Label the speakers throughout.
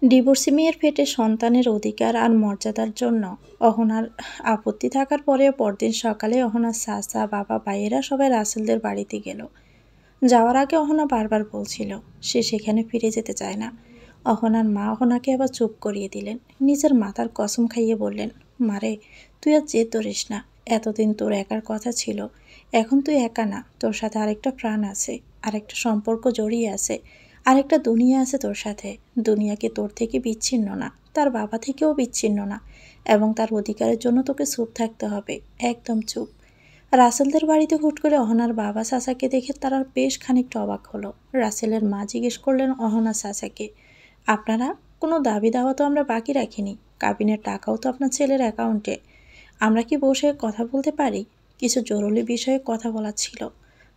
Speaker 1: Divorcee মেয়ের পেটে সন্তানের অধিকার আর মর্যাদার জন্য অহনার আপত্তি থাকার পরেও পরদিন সকালে অহনার চাচা, বাবা, ভাইয়েরা সবাই রাসেলদের বাড়িতে গেল। যাওয়ার আগে অহনা বারবার বলছিল সে সেখানে ফিরে যেতে চায় না। অহনার মা অহনাকে আবার চুপ করিয়ে দিলেন। নিজের মাথার কসম খাইয়ে বললেন, মারে, তুই আর জেদ ধরিস না। এতদিন তোর একার কথা ছিল, এখন তুই একা না, তোর সাথে আরেকটা প্রাণ আছে, আরেকটা সম্পর্ক জড়িয়ে আছে, আরেকটা দুনিয়া আছে তোর সাথে। দুনিয়াকে তোর থেকে বিচ্ছিন্ন না, তার বাবা থেকেও বিচ্ছিন্ন না, এবং তার অধিকারের জন্য তোকে চুপ থাকতে হবে, একদম চুপ। রাসেলদের বাড়িতে হুট করে অহনার বাবা চাচাকে দেখে তারা বেশ খানিকটা অবাক হলো। রাসেলের মা জিজ্ঞেস করলেন অহনা চাচাকে, আপনারা? কোনো দাবি দাওয়া তো আমরা বাকি রাখিনি, কাবিনের টাকাও তো আপনার ছেলের অ্যাকাউন্টে, আমরা কি বসে কথা বলতে পারি? কিছু জরুরি বিষয়ে কথা বলার ছিল।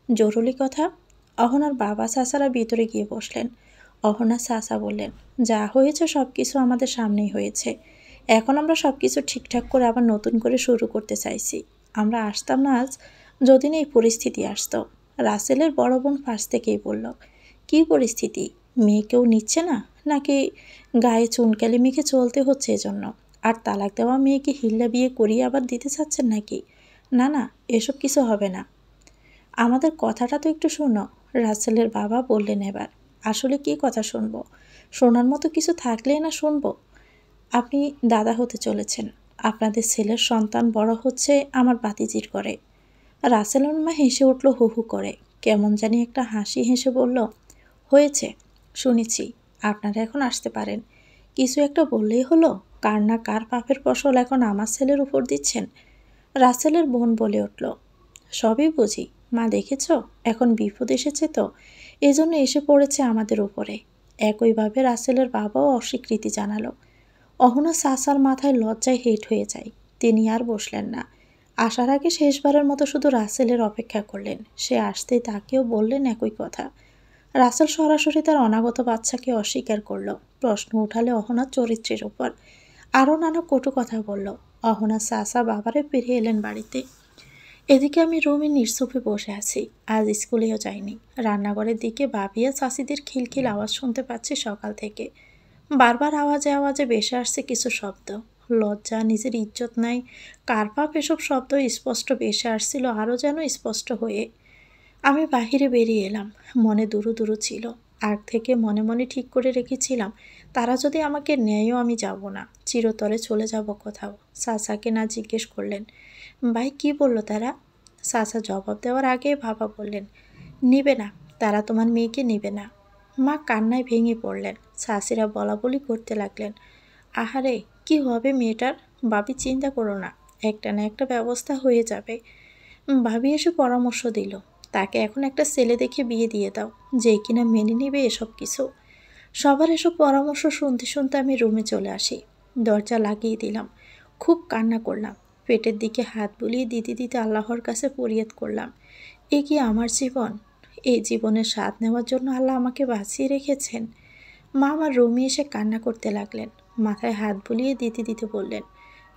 Speaker 1: জরুরি কথা? অহনার বাবা চাচারা ভিতরে গিয়ে বসলেন। অহনার চাচা বললেন, যা হয়েছে সব কিছু আমাদের সামনেই হয়েছে, এখন আমরা সব কিছু ঠিকঠাক করে আবার নতুন করে শুরু করতে চাইছি। আমরা আসতাম না আজ যদি না এই পরিস্থিতি আসতো। রাসেলের বড় বোন পাশ থেকেই বলল, কী পরিস্থিতি? মেয়ে কেউ নিচ্ছে না, নাকি গায়ে চুনকালি মেখে চলতে হচ্ছে এজন্য? আর তালাক দেওয়া মেয়েকে হিল্লা বিয়ে করিয়ে আবার দিতে চাচ্ছেন নাকি? না না, এসব কিছু হবে না। আমাদের কথাটা তো একটু শোনো, রাসেলের বাবা বললেন এবার। আসলে কি কথা শুনবো? শোনার মতো কিছু থাকলেই না শুনবো। আপনি দাদা হতে চলেছেন, আপনাদের ছেলের সন্তান বড় হচ্ছে আমার বাতিজির করে। রাসেলের মা হেসে উঠল হু হু করে, কেমন জানি একটা হাসি হেসে বলল, হয়েছে, শুনেছি, আপনারা এখন আসতে পারেন। কিছু একটা বললেই হলো, কার না কার পাপের ফসল এখন আমার ছেলের উপর দিচ্ছেন। রাসেলের বোন বলে উঠল, সবই বুঝি মা, দেখেছ এখন বিপদ এসেছে তো, এজন্য এসে পড়েছে আমাদের উপরে। একইভাবে রাসেলের বাবাও অস্বীকৃতি জানালো। অহনা সাসার মাথায় লজ্জায় হেঁট হয়ে যায়। তিনি আর বসলেন না। আসার আগে শেষবারের মতো শুধু রাসেলের অপেক্ষা করলেন। সে আসতেই তাকেও বললেন একই কথা। রাসেল সরাসরি তার অনাগত বাচ্চাকে অস্বীকার করল। প্রশ্ন উঠালে অহনার চরিত্রের উপর। আরও নানা কটু কথা বলল। অহনা সাসা বাবারে ফিরে এলেন বাড়িতে। এদিকে আমি রুমে নিঃসুপে বসে আছি। আজ স্কুলেও যাইনি। রান্নাঘরের দিকে ভাবিয়া চাষিদের খিলখিল আওয়াজ শুনতে পাচ্ছি সকাল থেকে। বারবার আওয়াজে আওয়াজে ভেসে আসছে কিছু শব্দ। লজ্জা, নিজের ইজ্জত নাই, কার পাপ, এসব শব্দ স্পষ্ট ভেসে আসছিল আরও যেন স্পষ্ট হয়ে। আমি বাহিরে বেরিয়ে এলাম। মনে দুরু দুরু ছিল। আগ থেকে মনে মনে ঠিক করে রেখেছিলাম, তারা যদি আমাকে নেয়ও আমি যাব না, চিরতরে চলে যাব কোথাও। চাচাকে না জিজ্ঞেস করলেন, ভাই কি বলল তারা? চাচা জবাব দেওয়ার আগে বাবা বললেন, নিবে না, তারা তোমার মেয়েকে নিবে না। মা কান্নায় ভেঙে পড়লেন। চাষিরা বলা বলি করতে লাগলেন, আহারে, কি হবে মেয়েটার? ভাবি চিন্তা করো না, একটা না একটা ব্যবস্থা হয়ে যাবে। ভাবি এসে পরামর্শ দিল, তাকে এখন একটা ছেলে দেখে বিয়ে দিয়ে দাও, যে কিনা মেনে নেবে এসব কিছু। সবার এসব পরামর্শ শুনতে শুনতে আমি রুমে চলে আসি। দরজা লাগিয়ে দিলাম। খুব কান্না করলাম। পেটের দিকে হাত বুলিয়ে দিতে দিতে আল্লাহর কাছে ফরিয়াদ করলাম, এ কি আমার জীবন? এই জীবনের স্বাদ নেওয়ার জন্য আল্লাহ আমাকে বাঁচিয়ে রেখেছেন। মা আমার রুমে এসে কান্না করতে লাগলেন। মাথায় হাত বুলিয়ে দিতে দিতে বললেন,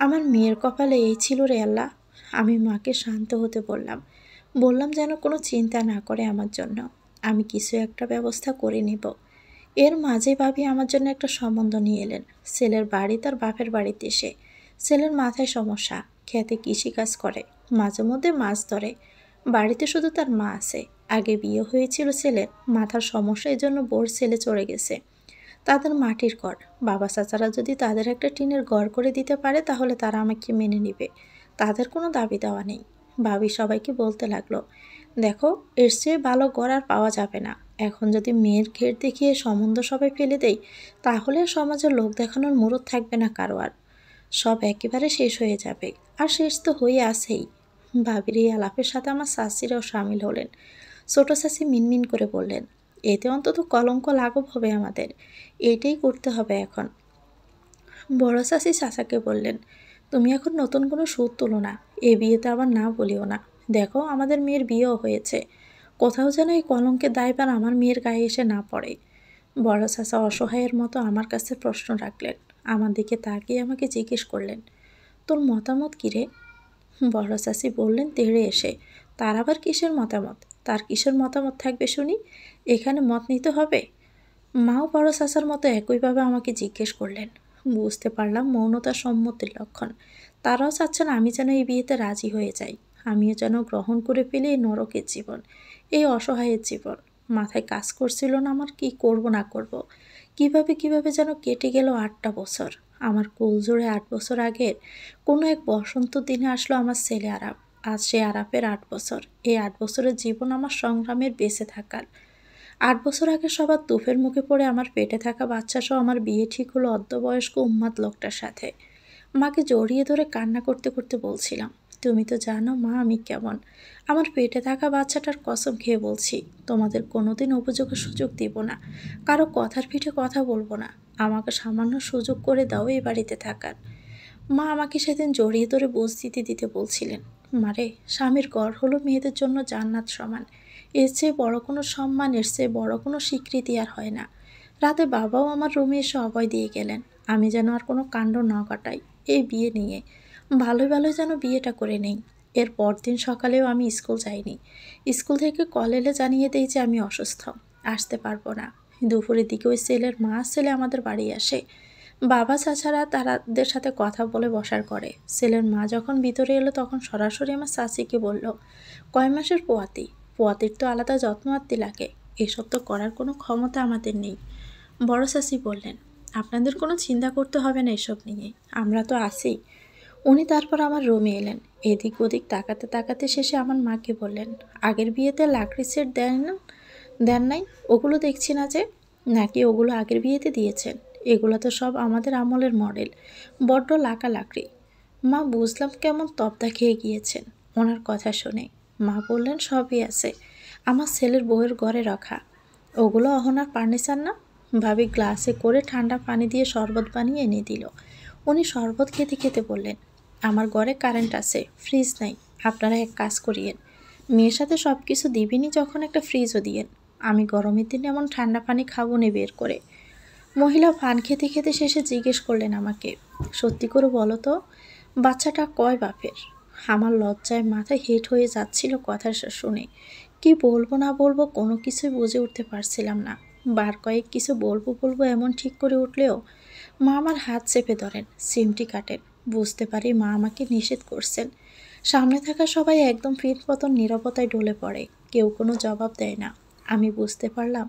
Speaker 1: আমার মেয়ের কপালে এই ছিল রে আল্লাহ। আমি মাকে শান্ত হতে বললাম। বললাম যেন কোনো চিন্তা না করে আমার জন্য, আমি কিছু একটা ব্যবস্থা করে নেব। এর মাঝে ভাবি আমার জন্য একটা সম্বন্ধ নিয়ে এলেন। ছেলের বাড়ি তার বাপের বাড়িতে এসে। ছেলের মাথায় সমস্যা, খেতে কৃষিকাজ করে, মাঝে মধ্যে মাছ ধরে। বাড়িতে শুধু তার মা আছে। আগে বিয়ে হয়েছিল ছেলের, মাথার সমস্যা, এই জন্য বোর ছেলে চলে গেছে। তাদের মাটির ঘর, বাবা চাচারা যদি তাদের একটা টিনের ঘর করে দিতে পারে তাহলে তারা আমাকে মেনে নেবে। তাদের কোনো দাবি দেওয়া নেই। ভাবি সবাইকে বলতে লাগলো, দেখো, এর চেয়ে ভালো ঘর আর পাওয়া যাবে না। এখন যদি মেয়ের ঘের দেখিয়ে সম্বন্ধ সবাই ফেলে দেয়, তাহলে সমাজের লোক দেখানোর মুরত থাকবে না কারো আর। সব একেবারে শেষ হয়ে যাবে। আর শেষ তো হয়ে আছেই। ভাবির এই আলাপের সাথে আমার শাশুড়িরাও সামিল হলেন। ছোট শাশি মিনমিন করে বললেন, এতে অন্তত কলঙ্ক লাঘব হবে আমাদের। এইটাই করতে হবে এখন। বড় শাশি চাচাকে বললেন, তুমি এখন নতুন কোনো সুদ তোলো না, এ বিয়েতে আবার না বলিও না। দেখো, আমাদের মেয়ের বিয়েও হয়েছে, কোথাও যেন এই কলঙ্কের দায়ভার আমার মেয়ের গায়ে এসে না পড়ে। বড় চাচা অসহায়ের মতো আমার কাছে প্রশ্ন রাখলেন। আমার দিকে তাকিয়ে আমাকে জিজ্ঞেস করলেন, তোর মতামত কী রে? বড় চাচি বললেন তেড়ে এসে, তার আবার কিসের মতামত? তার কিসের মতামত থাকবে শুনি? এখানে মত নিতে হবে? মাও বড় চাচার মতো একইভাবে আমাকে জিজ্ঞেস করলেন। বুঝতে পারলাম মৌনতা সম্মতির লক্ষণ। তারাও চাচ্ছেন আমি যেন এই বিয়েতে রাজি হয়ে যাই। আমিও যেন গ্রহণ করে ফেলি এই নরকের জীবন, এই অসহায়ের জীবন। মাথায় কাজ করছিল না আমার কি করব না করব। কিভাবে যেন কেটে গেল 8টা বছর। আমার কোলজোড়ে 8 বছর আগের কোনো এক বসন্ত দিনে আসলো আমার ছেলে আরাপ। আজ সে আরাপের 8 বছর। এই 8 বছরের জীবন আমার সংগ্রামের বেঁচে থাকার। 8 বছর আগে সবার তুফের মুখে পড়ে আমার পেটে থাকা বাচ্চা সহ আমার বিয়ে ঠিক হলো অর্ধবয়স্ক উন্মাদ লোকটার সাথে। মাকে জড়িয়ে ধরে কান্না করতে করতে বলছিলাম, তুমি তো জানো মা আমি কেমন। আমার পেটে থাকা বাচ্চাটার কসম খেয়ে বলছি, তোমাদের কোনোদিন অভিযোগের সুযোগ দিব না, কারো কথার পিঠে কথা বলবো না। আমাকে সামান্য সুযোগ করে দাও এই বাড়িতে থাকার। মা আমাকে সেদিন জড়িয়ে ধরে বুঝ দিতে দিতে বলছিলেন, মারে স্বামীর ঘর হলো মেয়েদের জন্য জান্নাত সমান। এর চেয়ে বড় কোনো সম্মান, এর চেয়ে বড় কোনো স্বীকৃতি আর হয় না। রাতে বাবাও আমার রুমে এসে অভয় দিয়ে গেলেন, আমি যেন আর কোনো কাণ্ড না কাটাই এই বিয়ে নিয়ে। ভালোই ভালোই যেন বিয়েটা করে নেই। এর পরদিন সকালেও আমি স্কুল যাইনি। স্কুল থেকে কল এলে জানিয়ে দেই যে আমি অসুস্থ, আসতে পারবো না। দুপুরের দিকে ওই ছেলের মা ছেলে আমাদের বাড়ি আসে। বাবা চাচারা তাদের সাথে কথা বলে বসার করে। ছেলের মা যখন ভিতরে এলো তখন সরাসরি আমার চাচিকে বলল, কয় মাসের পোয়াতি, পোয়াতির তো আলাদা যত্ন আত্তি লাগে, এসব তো করার কোনো ক্ষমতা আমাদের নেই। বড় চাচি বললেন, আপনাদের কোনো চিন্তা করতে হবে না এসব নিয়ে, আমরা তো আছি। উনি তারপর আমার রুমে এলেন। এদিক ওদিক তাকাতে তাকাতে শেষে আমার মাকে বললেন, আগের বিয়েতে লাকড়ি সেট দেন নাই, ওগুলো দেখছি না যে, নাকি ওগুলো আগের বিয়েতে দিয়েছেন? এগুলো তো সব আমাদের আমলের মডেল, বড্ড লাকালাকড়ি। মা বুঝলাম কেমন তব্দা খেয়ে গিয়েছেন ওনার কথা শুনে। মা বললেন, সবই আছে, আমার ছেলের বউয়ের ঘরে রাখা। ওগুলো অহনার ফার্নিচার না? ভাবি গ্লাসে করে ঠান্ডা পানি দিয়ে শরবত বানিয়ে এনে দিল। উনি শরবত খেতে খেতে বললেন, আমার ঘরে কারেন্ট আছে, ফ্রিজ নাই, আপনারা এক কাজ করিয়েন, মেয়ের সাথে সব কিছু দিবেনই যখন একটা ফ্রিজও দিয়েন। আমি গরমের দিনে এমন ঠান্ডা পানি খাবো নে বের করে। মহিলা পান খেতে খেতে শেষে জিজ্ঞেস করলেন আমাকে, সত্যি করে বলো তো, বাচ্চাটা কয় বাপের? আমার লজ্জায় মাথা হেঁট হয়ে যাচ্ছিল কথা শুনে। কি বলবো না বলবো কোনো কিছুই বুঝে উঠতে পারছিলাম না। বার কয়েক কিছু বলবো বলবো এমন ঠিক করে উঠলেও মা আমার হাত চেপে ধরেন, সিমটি কাটেন। বুঝতে পারি মা আমাকে নিষেধ করছেন। সামনে থাকা সবাই একদম ফিট মতন নীরবতায় ঢলে পড়ে, কেউ কোনো জবাব দেয় না। আমি বুঝতে পারলাম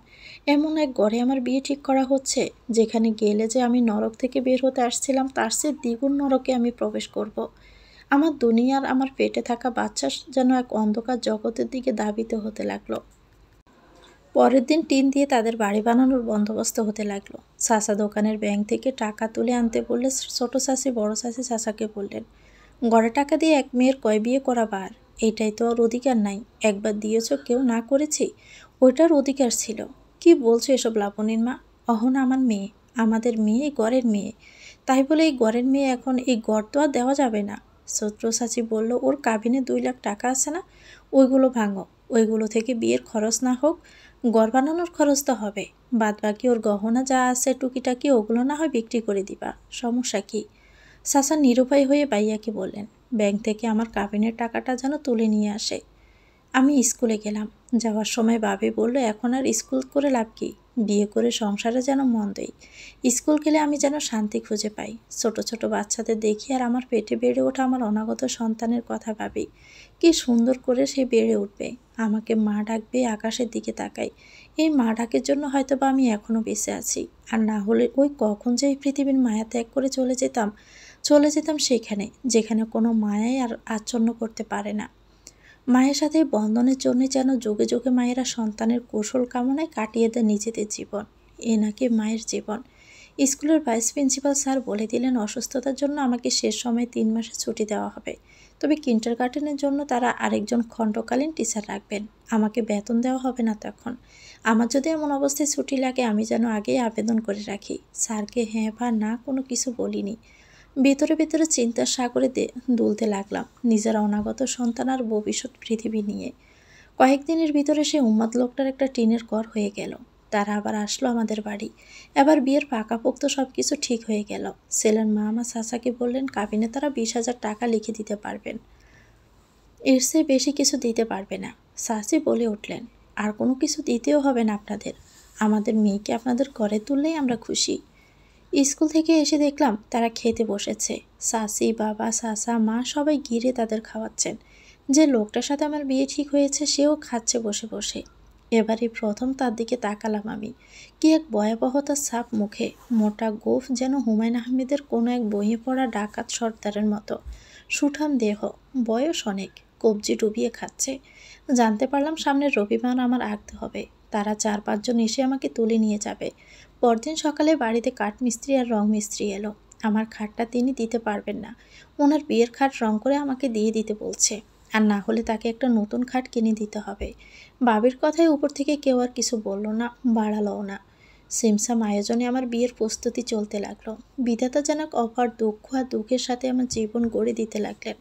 Speaker 1: এমন এক ঘরে আমার বিয়ে ঠিক করা হচ্ছে, যেখানে গেলে যে আমি নরক থেকে বের হতে আসছিলাম তার চেয়ে দ্বিগুণ নরকে আমি প্রবেশ করব। আমার দুনিয়ার আমার পেটে থাকা বাচ্চা যেন এক অন্ধকার জগতের দিকে ধাবিত হতে লাগলো। পরের দিন টিন দিয়ে তাদের বাড়ি বানানোর বন্দোবস্ত হতে লাগলো। চাচা দোকানের ব্যাংক থেকে টাকা তুলে আনতে বললে ছোট চাচি বড় চাচি চাচাকে বললেন, ঘরে টাকা দিয়ে এক মেয়ের কয় বিয়ে করাবার, এইটাই তো আর অধিকার নাই। একবার দিয়েছ কেউ না করেছি, ওইটার অধিকার ছিল। কি বলছো এসব লাবণীর মা? অহন আমার মেয়ে, আমাদের মেয়ে, ঘরের মেয়ে। তাই বলে এই ঘরের মেয়ে এখন এই ঘর তো আর দেওয়া যাবে না। ছোট্ট চাচি বলল, ওর কাবিনে 2 লাখ টাকা আছে না, ওইগুলো ভাঙো। ওইগুলো থেকে বিয়ের খরচ না হোক, ঘর বানানোর খরচ তো হবে। বাদ বাকি ওর গহনা যা আছে টুকিটাকি ওগুলো না হয় বিক্রি করে দিবা, সমস্যা কি? চাচা নিরুপায় হয়ে বাইয়াকে বললেন, ব্যাংক থেকে আমার কাবিনের টাকাটা যেন তুলে নিয়ে আসে। আমি স্কুলে গেলাম। যাওয়ার সময় বাবি বলল, এখন আর স্কুল করে লাভ কি, বিয়ে করে সংসারে যেন মন দেই। স্কুল গেলে আমি যেন শান্তি খুঁজে পাই। ছোট ছোট বাচ্চাদের দেখি আর আমার পেটে বেড়ে ওঠা আমার অনাগত সন্তানের কথা ভাবি। কি সুন্দর করে সে বেড়ে উঠবে, আমাকে মা ডাকবে, আকাশের দিকে তাকাই। এই মা ডাকের জন্য হয়তো বা আমি এখনও বেঁচে আছি। আর না হলে ওই কখন যে এই পৃথিবীর মায়া ত্যাগ করে চলে যেতাম সেখানে, যেখানে কোনো মায়াই আর আচ্ছন্ন করতে পারে না। মায়ের সাথে বন্ধনের জন্য যেন যুগে যুগে মায়েরা সন্তানের কৌশল কামনায় কাটিয়ে দেয় নিজেদের জীবন। এ নাকি মায়ের জীবন। স্কুলের ভাইস প্রিন্সিপাল স্যার বলে দিলেন, অসুস্থতার জন্য আমাকে শেষ সময় 3 মাসের ছুটি দেওয়া হবে। তবে কিন্ডারগার্টেনের জন্য তারা আরেকজন খণ্ডকালীন টিচার রাখবেন। আমাকে বেতন দেওয়া হবে না তখন। আমার যদি এমন অবস্থায় ছুটি লাগে আমি যেন আগেই আবেদন করে রাখি। স্যারকে হ্যাঁ বা না কোনো কিছু বলিনি। ভিতরে ভিতরে চিন্তার সাগরে দুলতে লাগলাম নিজের অনাগত সন্তান আর ভবিষ্যৎ পৃথিবী নিয়ে। কয়েকদিনের ভিতরে সে উন্মাদ লোকটার একটা টিনের ঘর হয়ে গেল। তারা আবার আসলো আমাদের বাড়ি। এবার বিয়ের পাকাপোক্ত সব কিছু ঠিক হয়ে গেল। ছেলের মা আমার চাচাকে বললেন, কাবিনে তারা 20,000 টাকা লিখে দিতে পারবেন, এর চেয়ে বেশি কিছু দিতে পারবে না। চাচি বলে উঠলেন, আর কোনো কিছু দিতেও হবে না আপনাদের, আমাদের মেয়েকে আপনাদের ঘরে তুললেই আমরা খুশি। স্কুল থেকে এসে দেখলাম তারা খেতে বসেছে। সাসি, বাবা, সাসা, মা সবাই ঘিরে তাদের খাওয়াচ্ছেন। যে লোকটার সাথে আমার বিয়ে ঠিক হয়েছে সেও খাচ্ছে বসে বসে। এবারই প্রথম তার দিকে তাকালাম আমি। কি এক ভয়াবহতার ছাপ মুখে, মোটা গোঁফ যেন হুমায়ুন আহমেদের কোনো এক বইয়ে পড়া ডাকাত সর্দারের মতো, সুঠাম দেহ, বয়স অনেক, কবজি ডুবিয়ে খাচ্ছে। জানতে পারলাম সামনের রবিবার আমার আগতে হবে। তারা 4-5 জন এসে আমাকে তুলে নিয়ে যাবে। পরদিন সকালে বাড়িতে কাঠমিস্ত্রি আর রং মিস্ত্রি এলো। আমার খাটটা তিনি দিতে পারবেন না, ওনার বিয়ের খাট রং করে আমাকে দিয়ে দিতে বলছে। আর না হলে তাকে একটা নতুন খাট কিনে দিতে হবে। বাবির কথায় উপর থেকে কেউ আর কিছু বলল না, বাড়ালোও না। সিমসাম আয়োজনে আমার বিয়ের প্রস্তুতি চলতে লাগলো। বিধাতা যেন অপার দুঃখ আর দুঃখের সাথে আমার জীবন গড়ে দিতে লাগলেন।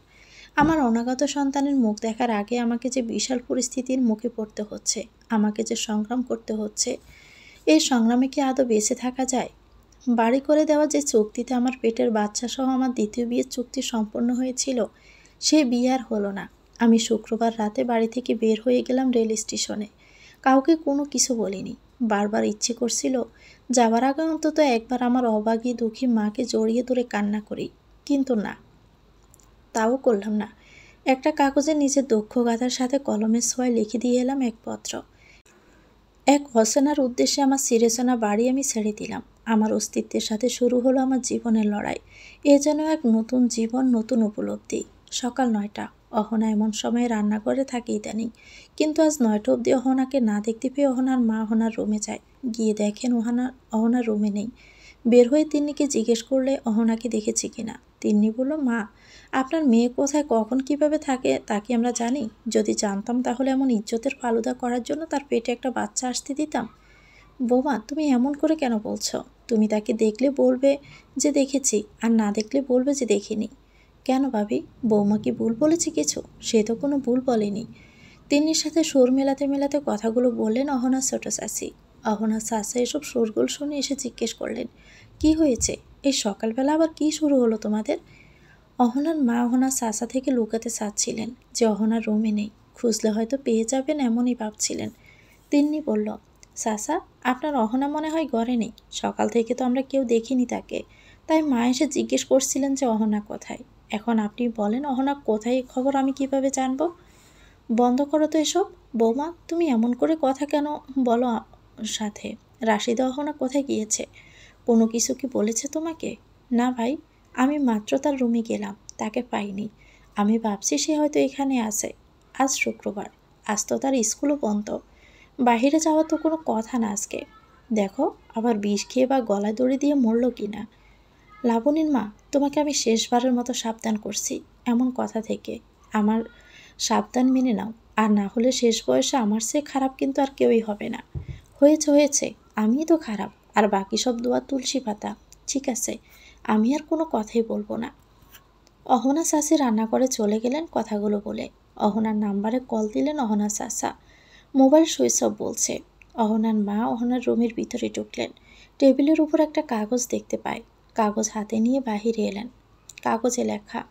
Speaker 1: আমার অনাগত সন্তানের মুখ দেখার আগে আমাকে যে বিশাল পরিস্থিতির মুখে পড়তে হচ্ছে, আমাকে যে সংগ্রাম করতে হচ্ছে, এই সংগ্রামে কি আদৌ বেঁচে থাকা যায়? বাড়ি করে দেওয়া যে চুক্তিতে আমার পেটের বাচ্চা সহ আমার দ্বিতীয় বিয়ের চুক্তি সম্পন্ন হয়েছিল, সে বিয়ে আর হলো না। আমি শুক্রবার রাতে বাড়ি থেকে বের হয়ে গেলাম রেল স্টেশনে। কাউকে কোনো কিছু বলিনি। বারবার ইচ্ছে করছিল যাওয়ার আগে অন্তত একবার আমার অবাগী দুঃখী মাকে জড়িয়ে ধরে কান্না করি, কিন্তু না, তাও করলাম না। একটা কাগজে নিজের দুঃখ গাথার সাথে কলমের ছোঁয়ায় লিখে দিয়ে এলাম এক পত্র। এক অচেনার উদ্দেশ্যে আমার সিরেচনা বাড়ি আমি ছেড়ে দিলাম। আমার অস্তিত্বের সাথে শুরু হলো আমার জীবনের লড়াই। এ যেন এক নতুন জীবন, নতুন উপলব্ধি। সকাল 9টা। অহনা এমন সময়ে রান্নাঘরে থাকে ইদানিং, কিন্তু আজ 9টা অবধি অহনাকে না দেখতে পেয়ে অহনার মা অহনার রুমে যায়। গিয়ে দেখেন অহনার রুমে নেই। বের হয়ে তিন্নিকে জিজ্ঞেস করলে অহনাকে দেখেছি কিনা। তিন্নি বলল, মা, আপনার মেয়ে কোথায় কখন কিভাবে থাকে তা কি আমরা জানি? যদি জানতাম তাহলে এমন ইজ্জতের ফালুদা করার জন্য তার পেটে একটা বাচ্চা আসতে দিতাম? বৌমা, তুমি এমন করে কেন বলছো? তুমি তাকে দেখলে বলবে যে দেখেছি, আর না দেখলে বলবে যে দেখিনি। কেন ভাবি, বৌমা কি ভুল বলেছে কিছু? সে তো কোনো ভুল বলেনি। তিন্নির সাথে সুর মেলাতে মেলাতে কথাগুলো বললেন অহনা ছোট চাচি। অহনা চাচা এসব সুরগুল শুনে এসে জিজ্ঞেস করলেন, কি হয়েছে? এই সকালবেলা আবার কি শুরু হলো তোমাদের? অহনার মা অহনার চাচা থেকে লুকাতে চাচ্ছিলেন যে অহনার রুমে নেই, খুঁজলে হয়তো পেয়ে যাবেন এমনই ভাবছিলেন। তিন্নি বলল, চাচা, আপনার অহনা মনে হয় ঘরে নেই। সকাল থেকে তো আমরা কেউ দেখিনি তাকে, তাই মা এসে জিজ্ঞেস করছিলেন যে অহনা কোথায়। এখন আপনি বলেন অহনা কোথায়, এই খবর আমি কিভাবে জানবো? বন্ধ করো তো এসব। বৌমা, তুমি এমন করে কথা কেন বলো? সাথে রাশিদা অহনা কোথায় গিয়েছে? কোনো কিছু কি বলেছে তোমাকে? না ভাই, আমি মাত্র তার রুমে গেলাম, তাকে পাইনি। আমি ভাবছি সে হয়তো এখানে আছে। আজ শুক্রবার, আজ তো তার স্কুলও বন্ধ। বাহিরে যাওয়ার তো কোনো কথা না আজকে। দেখো আবার বিষ খেয়ে বা গলায় দড়ি দিয়ে মরল কি না। লাবণীর মা, তোমাকে আমি শেষবারের মতো সাবধান করছি এমন কথা থেকে। আমার সাবধান মেনে নাও, আর না হলে শেষ বয়সে আমার চেয়ে খারাপ কিন্তু আর কেউই হবে না। হয়েছে, আমিই তো খারাপ, আর বাকি সব দোয়া তুলসী পাতা। ঠিক আছে, আমি আর কোনো কথাই বলবো না। অহনা চাচি রান্নাঘরে চলে গেলেন কথাগুলো বলে। অহনার নাম্বারে কল দিলেন অহনা চাচা। মোবাইল সুইচ অফ বলছে। অহনার মা অহনার রুমের ভিতরে ঢুকলেন। টেবিলের উপর একটা কাগজ দেখতে পায়। কাগজ হাতে নিয়ে বাহিরে এলেন। কাগজে লেখা,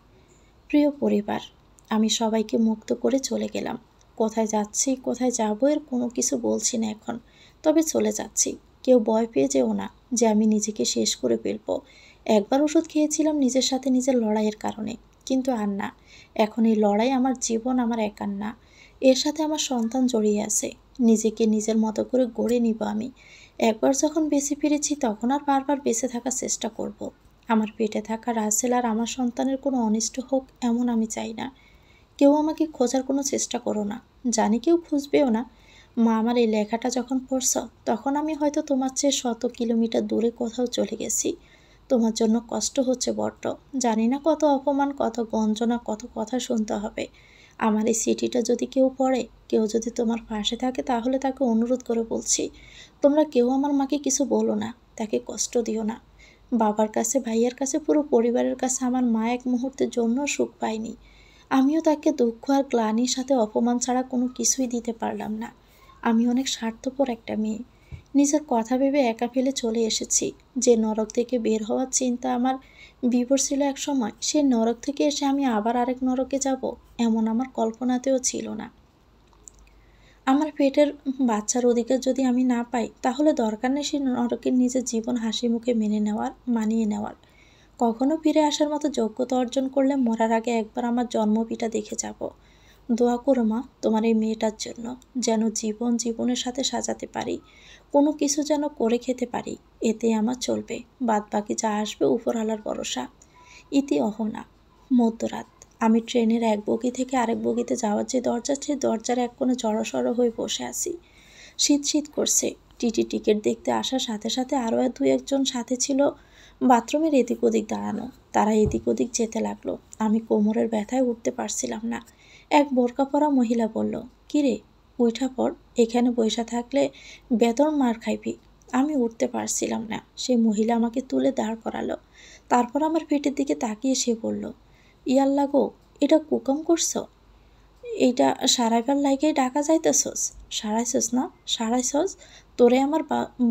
Speaker 1: প্রিয় পরিবার, আমি সবাইকে মুক্ত করে চলে গেলাম। কোথায় যাচ্ছি, কোথায় যাবো এর কোনো কিছু বলছি না এখন, তবে চলে যাচ্ছি। কেউ ভয় পেয়ে যেও না যে আমি নিজেকে শেষ করে ফেলবো। একবার ওষুধ খেয়েছিলাম নিজের সাথে নিজের লড়াইয়ের কারণে, কিন্তু আর না। এখন এই লড়াই আমার জীবন, আমার একার না। এর সাথে আমার সন্তান জড়িয়ে আছে। নিজেকে নিজের মতো করে গড়ে নিব আমি। একবার যখন বেঁচে ফিরেছি তখন আর বারবার বেঁচে থাকার চেষ্টা করব। আমার পেটে থাকা রাসেল আর আমার সন্তানের কোনো অনিষ্ট হোক এমন আমি চাই না। কেউ আমাকে খোঁজার কোনো চেষ্টা করো না, জানি কেউ খুঁজবেও না। মা, আমার এই লেখাটা যখন পড়ছ তখন আমি হয়তো তোমার চেয়ে 100 কিলোমিটার দূরে কোথাও চলে গেছি। তোমার জন্য কষ্ট হচ্ছে বড্ড। জানি না কত অপমান, কত গঞ্জনা, কত কথা শুনতে হবে। আমার এই চিঠিটা যদি কেউ পড়ে, কেউ যদি তোমার পাশে থাকে, তাহলে তাকে অনুরোধ করে বলছি, তোমরা কেউ আমার মাকে কিছু বলো না, তাকে কষ্ট দিও না। বাবার কাছে, ভাইয়ের কাছে, পুরো পরিবারের কাছে আমার মা এক মুহূর্তের জন্য সুখ পায়নি। আমিও তাকে দুঃখ আর গ্লানির সাথে অপমান ছাড়া কোনো কিছুই দিতে পারলাম না। আমি অনেক স্বার্থপর একটা মেয়ে। নিজের কথা ভেবে একা ফেলে চলে এসেছি। যে নরক থেকে বের হওয়ার চিন্তা আমার বিভোর ছিল এক সময়, সেই নরক থেকে এসে আমি আবার আরেক নরকে যাব এমন আমার কল্পনাতেও ছিল না। আমার পেটের বাচ্চার অধিকার যদি আমি না পাই, তাহলে দরকার নেই সেই নরকের নিজের জীবন হাসি মুখে মানিয়ে নেওয়ার। কখনো ফিরে আসার মতো যোগ্যতা অর্জন করলে মরার আগে একবার আমার জন্মভিটা দেখে যাব। দোয়া করো মা তোমার এই মেয়েটার জন্য, যেন জীবনের সাথে সাজাতে পারি, কোনো কিছু যেন করে খেতে পারি, এতে আমার চলবে। বাদ বাকি যা আসবে উপরওয়ালার ভরসা। ইতি অহনা। মধ্যরাত। আমি ট্রেনের এক বগি থেকে আরেক বগিতে যাওয়ার যে দরজা, সে দরজার এক কোণে জড়সড় হয়ে বসে আছি। শীত শীত করছে। টিটি টিকিট দেখতে আসার সাথে সাথে আরও দুই একজন সাথে ছিল বাথরুমের এদিক ওদিক দাঁড়ানো। তারা এদিক ওদিক যেতে লাগলো। আমি কোমরের ব্যথায় উঠতে পারছিলাম না। এক বোরকা পরা মহিলা বলল, কিরে উইঠা পড়, এখানে বইসা থাকলে বেদর মার খাইবি। আমি উঠতে পারছিলাম না। সেই মহিলা আমাকে তুলে দাঁড় করালো। তারপর আমার পেটের দিকে তাকিয়ে সে বলল, ইয়াল্লা গো, এটা কুকাম করছো? এইটা সারাইবার লাইগেই ডাকা যাইতেছস? সারাইছস না? সারাইছস? তোরে আমার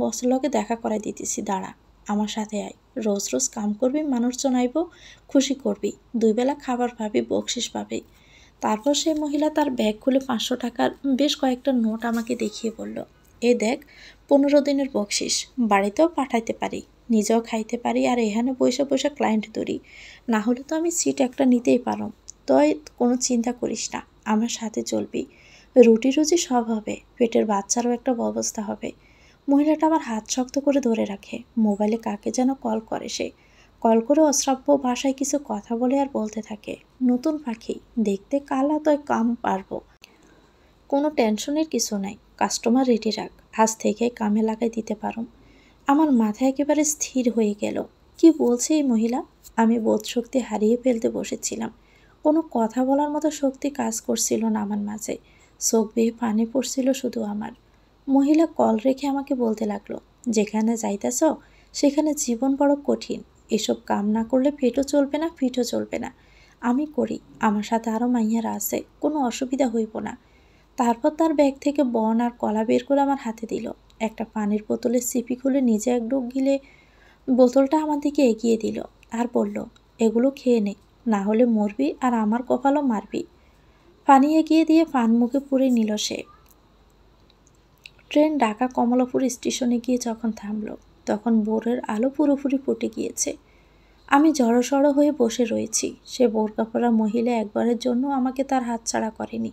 Speaker 1: বসের লগে দেখা করাই দিতেছি, দাঁড়া আমার সাথে আয়। রোজ রোজ কাম করবি, মানুষজন আইব, খুশি করবি, 2 বেলা খাবার পাবি, বকশিস পাবি। তারপর সেই মহিলা তার ব্যাগ খুলে 500 টাকার বেশ কয়েকটা নোট আমাকে দেখিয়ে বলল, এ দেখ 15 দিনের বকশিস, বাড়িতেও পাঠাইতে পারি, নিজেও খাইতে পারি, আর এখানে বসে বসে ক্লায়েন্ট ধরি। না হলে তো আমি সিট একটা নিতেই পারো। তই কোনো চিন্তা করিস না, আমার সাথে চলবি, রুটি রুজি সব হবে, পেটের বাচ্চারও একটা ব্যবস্থা হবে। মহিলাটা আমার হাত শক্ত করে ধরে রাখে। মোবাইলে কাকে যেন কল করে সে। কল করে অশ্রাব্য ভাষায় কিছু কথা বলে আর বলতে থাকে, নতুন পাখি, দেখতে কালা, তয় কাম পারবো, কোনো টেনশনের কিছু নাই, কাস্টমার রেডি রাখ, আজ থেকে কামে লাগাই দিতে পারো। আমার মাথা একেবারে স্থির হয়ে গেল। কি বলছে এই মহিলা? আমি বোধশক্তি হারিয়ে ফেলতে বসেছিলাম। কোনো কথা বলার মতো শক্তি কাজ করছিল না আমার মাঝে। চোখ বেয়ে পানি পড়ছিল শুধু আমার। মহিলা কল রেখে আমাকে বলতে লাগলো, যেখানে যাইতেছ সেখানে জীবন বড় কঠিন, এসব কাম না করলে পেটও চলবে না, পিঠও চলবে না। আমি করি, আমার সাথে আরও মাইয়ারা আছে, কোনো অসুবিধা হইব না। তারপর তার ব্যাগ থেকে বন আর কলা বের করে আমার হাতে দিল। একটা পানির বোতলের সিপি খুলে নিজে এক ডুব গিলে বোতলটা আমার দিকে এগিয়ে দিল আর বলল, এগুলো খেয়ে নে, না হলে মরবি আর আমার কপালও মারবি। পানি এগিয়ে দিয়ে পান মুখে পুরে নিল সে। ট্রেন ঢাকা কমলাপুর স্টেশনে গিয়ে যখন থামল, তখন ভোরের আলো পুরোপুরি ফুটে গিয়েছে। আমি জড়সড় হয়ে বসে রয়েছি। সে বোরকা পরা মহিলা একবারের জন্য আমাকে তার হাত ছাড়া করেনি।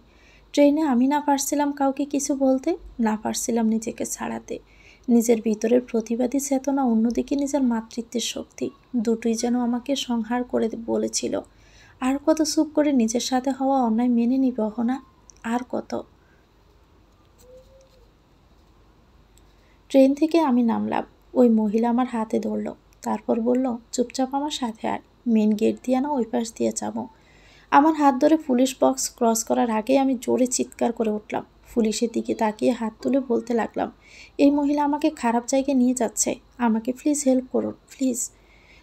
Speaker 1: ট্রেনে আমি না পারছিলাম কাউকে কিছু বলতে, না পারছিলাম নিজেকে ছাড়াতে। নিজের ভিতরের প্রতিবাদী চেতনা, অন্যদিকে নিজের মাতৃত্বের শক্তি, দুটোই যেন আমাকে সংহার করে বলেছিল, আর কত চুপ করে নিজের সাথে হওয়া অন্যায় মেনে নিব না, আর কত। ট্রেন থেকে আমি নামলাম। ওই মহিলা আমার হাতে ধরল, তারপর বলল, চুপচাপ আমার সাথে আয়, মেন গেট দিয়ে না ওই পাশ দিয়ে যাবো। আমার হাত ধরে পুলিশ বক্স ক্রস করার আগেই আমি জোরে চিৎকার করে উঠলাম। পুলিশের দিকে তাকিয়ে হাত তুলে বলতে লাগলাম, এই মহিলা আমাকে খারাপ জায়গায় নিয়ে যাচ্ছে, আমাকে প্লিজ হেল্প করুন, প্লিজ।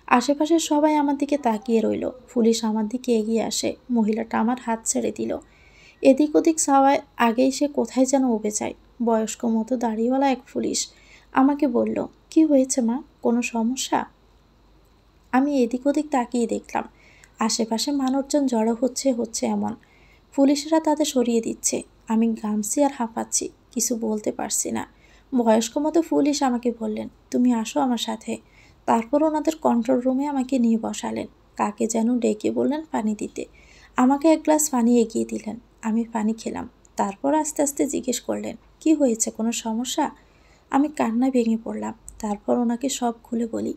Speaker 1: আশেপাশের সবাই আমার দিকে তাকিয়ে রইল। পুলিশ আমার দিকে এগিয়ে আসে। মহিলাটা আমার হাত ছেড়ে দিল। এদিক ওদিক চাওয়ার আগেই সে কোথায় যেন উবে যায়। বয়স্ক মতো দাড়িওয়ালা এক পুলিশ আমাকে বলল, কি হয়েছে মা, কোনো সমস্যা? আমি এদিক ওদিক তাকিয়ে দেখলাম আশেপাশে মানুষজন জড়ো হচ্ছে এমন। পুলিশেরা তাদের সরিয়ে দিচ্ছে। আমি গামছি আর হাঁপাচ্ছি, কিছু বলতে পারছি না। বয়স্ক মতো পুলিশ আমাকে বললেন, তুমি আসো আমার সাথে। তারপর ওনাদের কন্ট্রোল রুমে আমাকে নিয়ে বসালেন। কাকে যেন ডেকে বললেন পানি দিতে। আমাকে এক গ্লাস পানি এগিয়ে দিলেন। আমি পানি খেলাম। তারপর আস্তে আস্তে জিজ্ঞেস করলেন, কি হয়েছে, কোনো সমস্যা? আমি কান্নায় ভেঙে পড়লাম। তারপর ওনাকে সব খুলে বলি।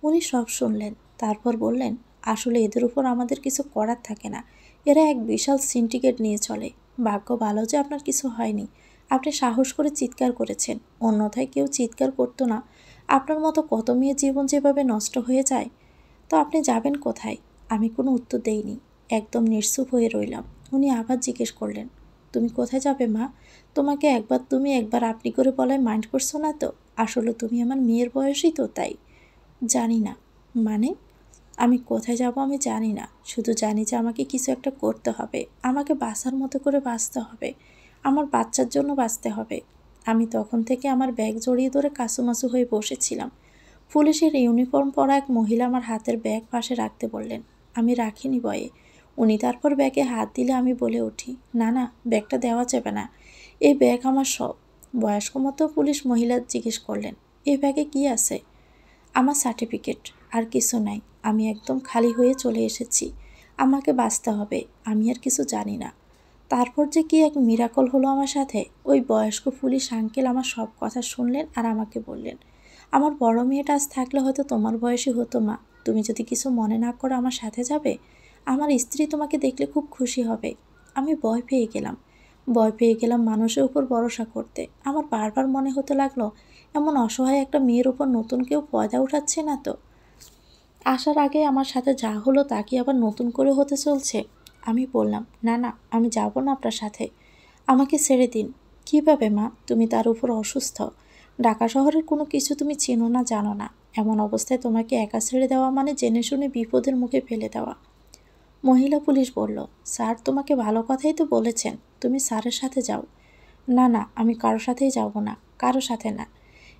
Speaker 1: উনি সব শুনলেন। তারপর বললেন, আসলে এদের উপর আমাদের কিছু করার থাকে না, এরা এক বিশাল সিন্ডিকেট নিয়ে চলে। ভাগ্য ভালো যে আপনার কিছু হয়নি, আপনি সাহস করে চিৎকার করেছেন, অন্যথায় কেউ চিৎকার করতো না। আপনার মতো কত মেয়ের জীবন যেভাবে নষ্ট হয়ে যায়। তো আপনি যাবেন কোথায়? আমি কোনো উত্তর দেইনি, একদম নিশ্চুপ হয়ে রইলাম। উনি আবার জিজ্ঞেস করলেন, তুমি কোথায় যাবে মা? তোমাকে একবার তুমি একবার আপনি করে বলায় মাইন্ড করছো না তো? আসলে তুমি আমার মেয়ের বয়সই তো, তাই। জানি না। মানে? আমি কোথায় যাব আমি জানি না, শুধু জানি যে আমাকে কিছু একটা করতে হবে, আমাকে বাঁচার মতো করে বাঁচতে হবে, আমার বাচ্চার জন্য বাঁচতে হবে। আমি তখন থেকে আমার ব্যাগ জড়িয়ে ধরে কাছুমাছু হয়ে বসেছিলাম। পুলিশের ইউনিফর্ম পরা এক মহিলা আমার হাতের ব্যাগ পাশে রাখতে বললেন। আমি রাখিনি ভয়ে। উনি তারপর ব্যাগে হাত দিলে আমি বলে উঠি, না না, ব্যাগটা দেওয়া যাবে না, এই ব্যাগ আমার সব। বয়স্ক মতো পুলিশ মহিলা জিজ্ঞেস করলেন, এই ব্যাগে কি আছে? আমার সার্টিফিকেট, আর কিছু নাই। আমি একদম খালি হয়ে চলে এসেছি। আমাকে বাঁচতে হবে, আমি আর কিছু জানি না। তারপর যে কি এক মিরাকল হলো আমার সাথে। ওই বয়স্ক পুলিশ আঙ্কেল আমার সব কথা শুনলেন আর আমাকে বললেন, আমার বড় মেয়েটা আজ থাকলে হয়তো তোমার বয়সী হতো মা। তুমি যদি কিছু মনে না করো আমার সাথে যাবে। আমার স্ত্রী তোমাকে দেখলে খুব খুশি হবে। আমি ভয় পেয়ে গেলাম মানুষের উপর ভরসা করতে। আমার বারবার মনে হতে লাগলো, এমন অসহায় একটা মেয়ের উপর নতুন কেউ পয়দা উঠাচ্ছে না তো? আসার আগে আমার সাথে যা হলো তা কি আবার নতুন করে হতে চলছে? আমি বললাম, না না, আমি যাব না আপনার সাথে। আমাকে ছেড়ে দিন। কিভাবে মা? তুমি তার উপর অসুস্থ। ঢাকা শহরের কোনো কিছু তুমি চেনো না, জানো না। এমন অবস্থায় তোমাকে একা ছেড়ে দেওয়া মানে জেনে শুনে বিপদের মুখে ফেলে দেওয়া। মহিলা পুলিশ বলল, স্যার তোমাকে ভালো কথাই তো বলেছেন, তুমি স্যারের সাথে যাও। না না, আমি কারো সাথেই যাব না, কারো সাথে না।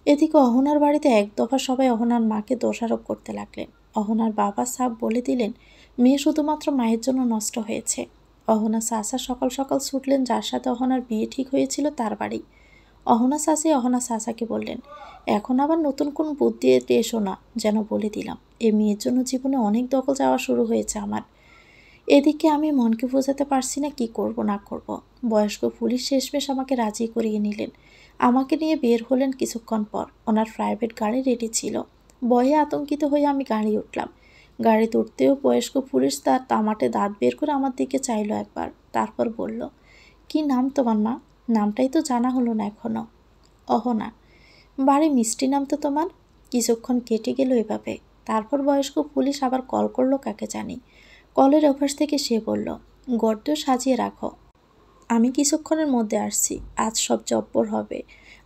Speaker 1: এদিকে অহনার বাড়িতে এক দফা সবাই অহনার মাকে দোষারোপ করতে লাগলেন। অহনার বাবা সাপ বলে দিলেন, মেয়ে শুধুমাত্র মায়ের জন্য নষ্ট হয়েছে। অহনা চাচা সকাল সকাল ছুটলেন যার সাথে অহনার বিয়ে ঠিক হয়েছিল তার বাড়ি। অহনা চাচি অহনা চাচাকে বললেন, এখন আবার নতুন কোন বুদ্ধি এসো না, যেন বলে দিলাম। এই মেয়ের জন্য জীবনে অনেক দখল যাওয়া শুরু হয়েছে আমার। এদিকে আমি মনকে বোঝাতে পারছি না কি করব না করব। বয়স্ক পুলিশ শেষমেশ আমাকে রাজি করিয়ে নিলেন। আমাকে নিয়ে বের হলেন কিছুক্ষণ পর। ওনার প্রাইভেট গাড়ি রেডি ছিল। ভয়ে আতঙ্কিত হয়ে আমি গাড়ি উঠলাম। গাড়িতে উঠতেও বয়স্ক পুলিশ তার তামাটে দাঁত বের করে আমার দিকে চাইলো একবার, তারপর বলল, কি নাম তোমার মা? নামটাই তো জানা হলো না এখনো। অহনা। বাড়ি মিষ্টি নাম তো তোমার। কিছুক্ষণ কেটে গেল এভাবে। তারপর বয়স্ক পুলিশ আবার কল করলো কাকে জানি। কলের অভ্যাস থেকে সে বলল, গর্ত সাজিয়ে রাখো, আমি কিছুক্ষণের মধ্যে আসছি। আজ সব জব্বর হবে।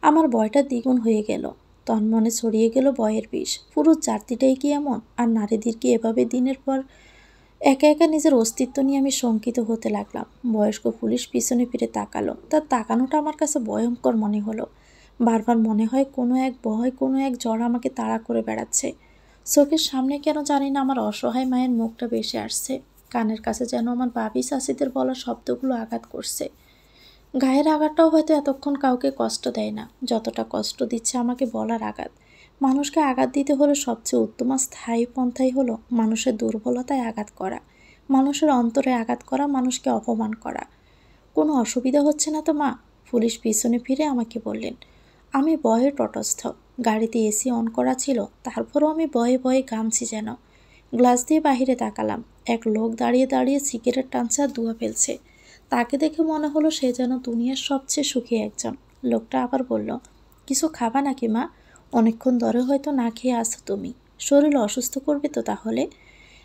Speaker 1: আমার ভয়টা দ্বিগুণ হয়ে গেল। তন্মনে ছড়িয়ে গেল ভয়ের বিষ। পুরুষ জাতিটাই কি এমন? আর নারীদের কি এভাবে দিনের পর একা একা নিজের অস্তিত্ব নিয়ে আমি শঙ্কিত হতে লাগলাম। বয়স্ক পুলিশ পিছনে ফিরে তাকালো। তার তাকানোটা আমার কাছে ভয়ঙ্কর মনে হলো। বারবার মনে হয় কোনো এক জ্বর আমাকে তাড়া করে বেড়াচ্ছে। চোখের সামনে কেন জানি না আমার অসহায় মায়ের মুখটা ভেসে আসছে। কানের কাছে যেন আমার বাবি চাষিদের বলা শব্দগুলো আঘাত করছে। গায়ের আঘাতটাও হয়তো এতক্ষণ কাউকে কষ্ট দেয় না যতটা কষ্ট দিচ্ছে আমাকে বলার আঘাত। মানুষকে আঘাত দিতে হলে সবচেয়ে উত্তম স্থায়ী পন্থাই হলো মানুষের দুর্বলতায় আঘাত করা, মানুষের অন্তরে আঘাত করা, মানুষকে অপমান করা। কোনো অসুবিধা হচ্ছে না তো মা? পুলিশ পিছনে ফিরে আমাকে বললেন। আমি ভয়ে তটস্থ। গাড়িতে এসি অন করা ছিল, তারপরও আমি ভয়ে ভয়ে ঘামছি যেন। গ্লাস দিয়ে বাহিরে তাকালাম। এক লোক দাঁড়িয়ে দাঁড়িয়ে সিগারেট টানছে আর ধোঁয়া ফেলছে। তাকে দেখে মনে হলো সে যেন দুনিয়ার সবচেয়ে সুখী একজন। লোকটা আবার বলল, কিছু খাবা নাকি মা? অনেকক্ষণ ধরে হয়তো না খেয়ে আসো তুমি। শরীর অসুস্থ করবে তো তাহলে?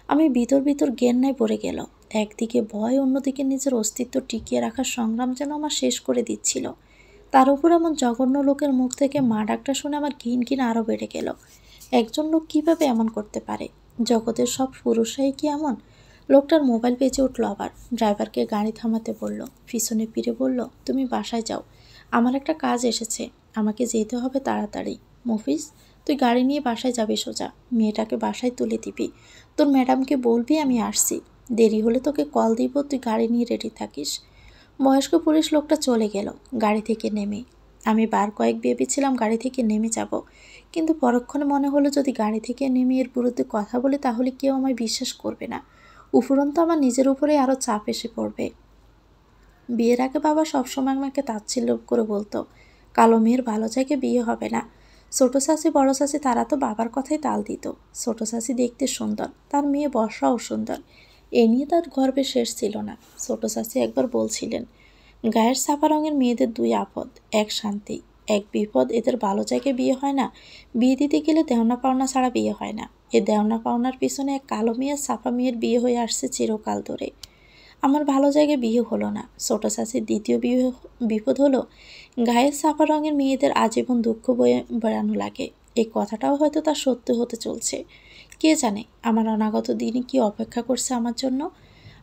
Speaker 1: আমি ভিতর ভিতর জ্ঞান পড়ে গেল। একদিকে ভয়, অন্যদিকে নিজের অস্তিত্ব টিকিয়ে রাখার সংগ্রাম যেন আমার শেষ করে দিচ্ছিল। তার উপর এমন জঘন্য লোকের মুখ থেকে মা ডাকটা শুনে আমার ঘিন ঘিন আরও বেড়ে গেল। একজন লোক কিভাবে এমন করতে পারে? জগতের সব পুরুষরাই কি এমন? লোকটার মোবাইল বেজে উঠল আবার। ড্রাইভারকে গাড়ি থামাতে বলল। পিছনে ফিরে বলল, তুমি বাসায় যাও, আমার একটা কাজ এসেছে, আমাকে যেতে হবে তাড়াতাড়ি। মফিজ, তুই গাড়ি নিয়ে বাসায় যাবি সোজা। মেয়েটাকে বাসায় তুলে দিবি। তোর ম্যাডামকে বলবি আমি আসছি। দেরি হলে তোকে কল দিব, তুই গাড়ি নিয়ে রেডি থাকিস। বয়স্ক পুলিশ লোকটা চলে গেল গাড়ি থেকে নেমে। আমি বার কয়েক ভেবেছিলাম গাড়ি থেকে নেমে যাব, কিন্তু পরক্ষণে মনে হলো যদি গাড়ি থেকে নেমে এর বিরুদ্ধে কথা বলে তাহলে কেউ আমায় বিশ্বাস করবে না। উপরন্তু আমার নিজের উপরে আরও চাপ এসে পড়বে। বিয়ের আগে বাবা সবসময় আমাকে তাচ্ছিল্য করে বলতো, কালো মেয়ের ভালো জায়গায় বিয়ে হবে না। ছোট চাচি বড় চাচি তারা তো বাবার কথাই তাল দিত। ছোট চাচি দেখতে সুন্দর, তার মেয়ে বর্ষাও সুন্দর। এ নিয়ে তার গর্বে শেষ ছিল না। ছোট চাচি একবার বলছিলেন, গায়ের ছাপা রঙের মেয়েদের দুই আপদ, এক শান্তি এক বিপদ। এদের ভালো জায়গায় বিয়ে হয় না। বিয়ে দিতে গেলে দেওনা পাওনা ছাড়া বিয়ে হয় না। এ দেওনা পাওনার পিছনে এক কালো মেয়ের ছাপা মেয়ের বিয়ে হয়ে আসছে চিরকাল ধরে। আমার ভালো জায়গায় বিয়ে হলো না। ছোট চাচির দ্বিতীয় বিপদ হলো, গায়ের ছাপা রঙের মেয়েদের আজীবন দুঃখ বয়ে বেড়ানো লাগে। এই কথাটাও হয়তো তার সত্য হতে চলছে। কে জানে আমার অনাগত দিনে কি অপেক্ষা করছে আমার জন্য।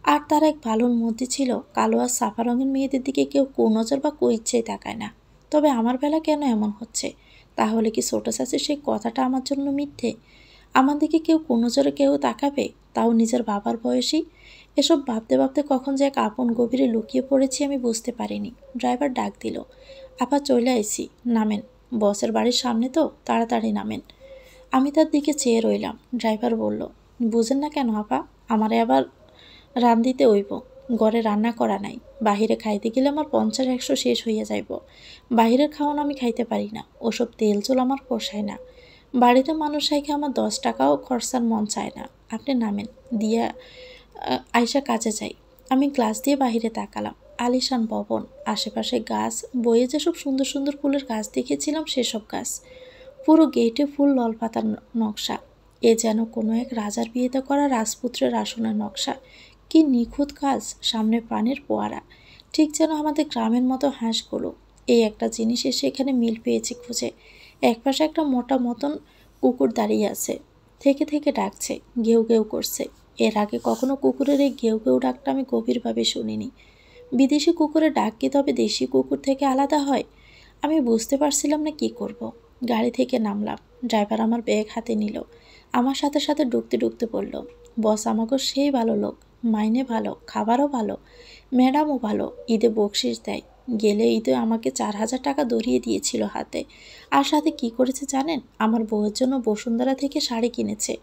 Speaker 1: আর তার এক ভালোর মধ্যে ছিল, কালো আর ছাপা রঙের মেয়েদের দিকে কেউ কুনজর বা কুইচ্ছেই তাকায় না। তবে আমার বেলা কেন এমন হচ্ছে? তাহলে কি ছোট চাচির সেই কথাটা আমার জন্য মিথ্যে? আমার দিকে কেউ কুনজরে কেউ তাকাবে, তাও নিজের বাবার বয়সী? এসব ভাবতে ভাবতে কখন যে এক আপন গভীরে লুকিয়ে পড়েছি আমি বুঝতে পারিনি। ড্রাইভার ডাক দিল, আপা চলে আইছি, নামেন। বসের বাড়ির সামনে তো, তাড়াতাড়ি নামেন। আমি তার দিকে চেয়ে রইলাম। ড্রাইভার বলল, বুঝেন না কেন আপা? আমারে আবার রান্ধিতে হইব, ঘরে রান্না করা নাই। বাহিরে খাইতে গেলে আমার 50-100 শেষ হইয়া যাইব। বাহিরের খাওয়ানো আমি খাইতে পারি না, ওসব তেল চুল আমার পোষায় না। বাড়িতে মানুষ খাইকে আমার 10 টাকাও খরচার মন চায় না। আপনি নামেন, দিয়া আয়শা কাজে যাই। আমি গ্লাস দিয়ে বাহিরে তাকালাম। আলিশান ভবন, আশেপাশে গাছ, বইয়ে যেসব সুন্দর সুন্দর ফুলের গাছ দেখেছিলাম সেসব গাছ। পুরো গেটে ফুল লল পাতার নকশা। এ যেন কোনো এক রাজার বিয়েতে করা রাজপুত্রের আসনের নকশা। কি নিখুঁত কাজ! সামনে পানির ফোয়ারা, ঠিক যেন আমাদের গ্রামের মতো হাঁসগুলো। এই একটা জিনিস এসে এখানে মিল পেয়েছি খুঁজে। একপাশে একটা মোটা মতন কুকুর দাঁড়িয়ে আছে, থেকে থেকে ডাকছে, ঘেউ ঘেউ করছে। এর আগে কখনো কুকুরের এই ঘেউ ঘেউ ডাকটা আমি গভীরভাবে শুনিনি। বিদেশি কুকুরের ডাক কি তবে দেশি কুকুর থেকে আলাদা হয়? আমি বুঝতে পারছিলাম না কি করব। গাড়ি থেকে নামলাম। ড্রাইভার আমার ব্যাগ হাতে নিল। আমার সাথে সাথে ঢুকতে ঢুকতে বলল, বস আমাকে সেই ভালো লোক, মাইনে ভালো, খাবারও ভালো, ম্যাডামও ভালো, ঈদে বকশিস দেয়। গেলে ঈদে আমাকে 4000 টাকা ধরিয়ে দিয়েছিল হাতে। আর সাথে কি করেছে জানেন? আমার বউয়ের জন্য বসুন্ধরা থেকে শাড়ি কিনেছে।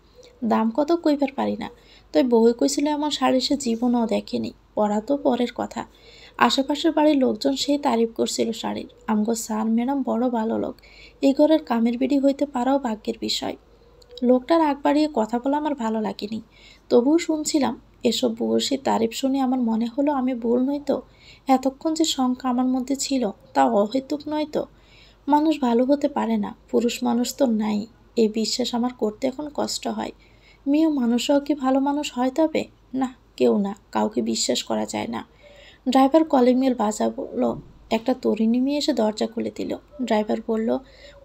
Speaker 1: দাম কত কইবার পারি না, তাই বউয়ে কইছিল এমন শাড়ি সে জীবনও দেখেনি। পরা তো পরের কথা। আশেপাশের বাড়ির লোকজন সেই তারিফ করছিল শাড়ির। আমগো স্যার ম্যাডাম বড় ভালো লোক। এই ঘরের কামের বিড়ি হইতে পারাও ভাগ্যের বিষয়। লোকটার আগ বাড়িয়ে কথা বলা আমার ভালো লাগেনি, তবুও শুনছিলাম। এসব বয়সী তারিফ শুনে আমার মনে হলো আমি ভুল নই তো, এতক্ষণ যে শঙ্কা আমার মধ্যে ছিল তা অহেতুক নয় তো। মানুষ ভালো হতে পারে না, পুরুষ মানুষ তো নাই, এই বিশ্বাস আমার করতে এখন কষ্ট হয়। মেয়ে মানুষরাও কি ভালো মানুষ হয় তবে? না, কেউ না, কাউকে বিশ্বাস করা যায় না। ড্রাইভার কলিং বেল বাজালো। একটা তরুণী মেয়ে এসে দরজা খুলে দিল। ড্রাইভার বলল,